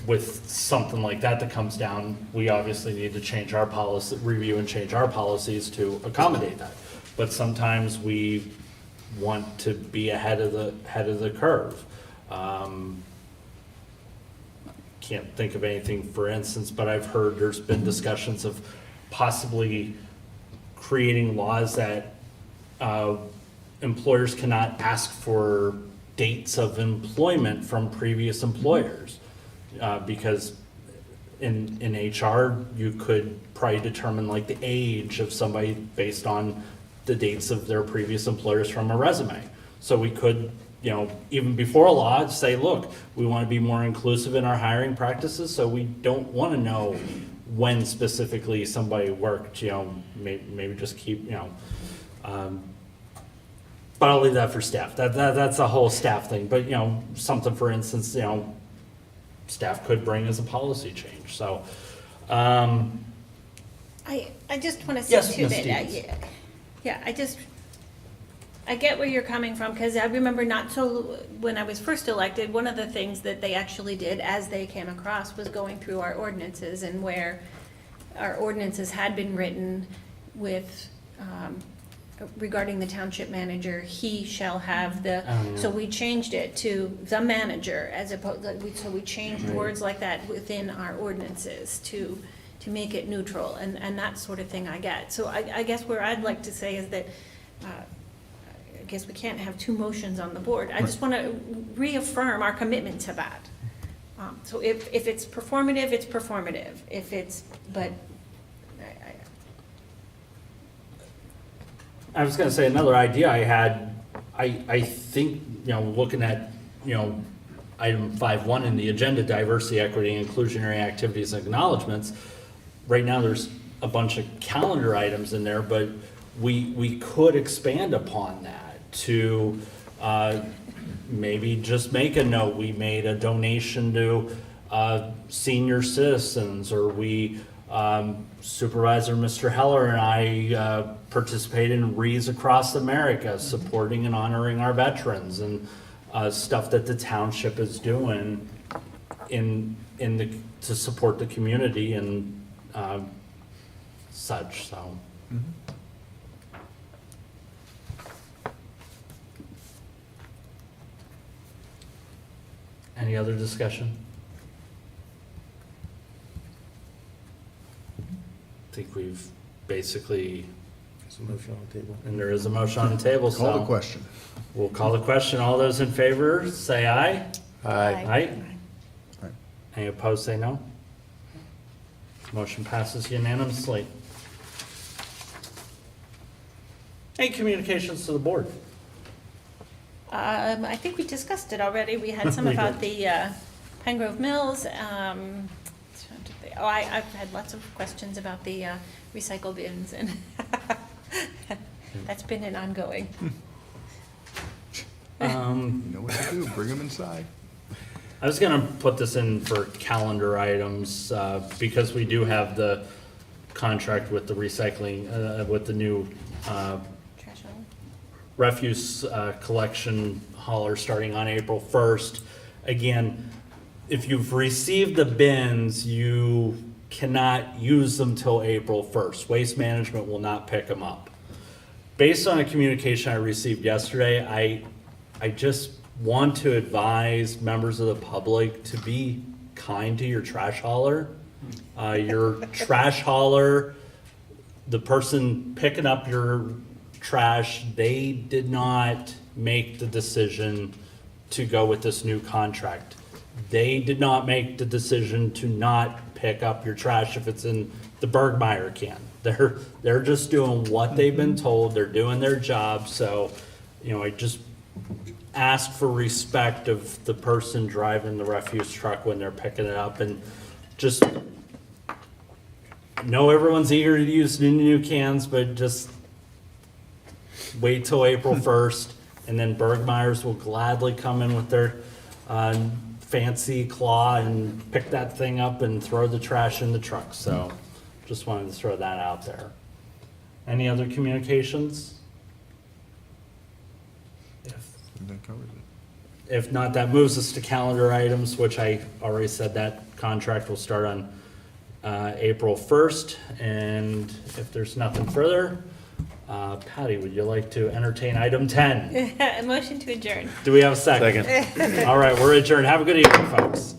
With something like that comes down, we obviously need to change our policy, review and change our policies to accommodate that. But sometimes we want to be ahead of the curve. Can't think of anything, for instance, but I've heard there's been discussions of possibly creating laws that employers cannot ask for dates of employment from previous employers. Because in HR, you could probably determine like the age of somebody based on the dates of their previous employers from a resume. So we could, even before a law, say, look, we want to be more inclusive in our hiring practices, so we don't want to know when specifically somebody worked, maybe just keep, but I'll leave that for staff. That's a whole staff thing. But, something, for instance, staff could bring as a policy change. So,
I just want to say
Yes,
too
Ms.
that,
Stevens.
I get where you're coming from, because I remember when I was first elected, one of the things that they actually did as they came across was going through our ordinances, and where our ordinances had been written with, regarding the township manager, he shall have so we changed it to the manager as opposed, so we changed words like that within our ordinances to make it neutral, and that sort of thing I get. So I guess where I'd like to say is that, I guess we can't have two motions on the board. I just want to reaffirm our commitment to that. So if it's performative, it's performative. If it's, but
I was going to say another idea I had. I think looking at item 5.1 in the agenda, diversity, equity, and inclusionary activities and acknowledgements. Right now, there's a bunch of calendar items in there, but we could expand upon that to maybe just make a note. We made a donation to senior citizens, or we Supervisor Mr. Heller and I participated in Wreaths Across America, supporting and honoring our veterans, and stuff that the township is doing to support the community and such, so. Any other discussion? I think we've basically,
There's a motion on the table.
and there is a motion on the table, so.
Call the question.
We'll call the question. All those in favor, say aye.
Aye.
Aye.
Aye.
Any opposed, say no. Motion passes unanimously. Any communications to the board?
I think we discussed it already. We had some
We
about
did.
the Pengrove Mills. I've had lots of questions about the recycle bins, and that's been an ongoing.
You know what to do, bring them inside.
I was gonna put this in for calendar items, because we do have the contract with the recycling, with the new,
Trash hauler.
refuse collection hauler starting on April 1st. Again, if you've received the bins, you cannot use them till April 1st. Waste Management will not pick them up. Based on a communication I received yesterday, I just want to advise members of the public to be kind to your trash hauler. Your trash hauler, the person picking up your trash, they did not make the decision to go with this new contract. They did not make the decision to not pick up your trash if it's in the Bergmeyer can. They're just doing what they've been told. They're doing their job. So, I just ask for respect of the person driving the refuse truck when they're picking it up, and just know everyone's eager to use new cans, but just wait till April 1st, and then Bergmeyer's will gladly come in with their fancy claw and pick that thing up and throw the trash in the truck. So just wanted to throw that out there. Any other communications?
That covers it.
If not, that moves us to calendar items, which I already said that contract will start on April 1st. And if there's nothing further, Patty, would you like to entertain item 10?
A motion to adjourn.
Do we have a second? All right, we're adjourned. Have a good evening, folks.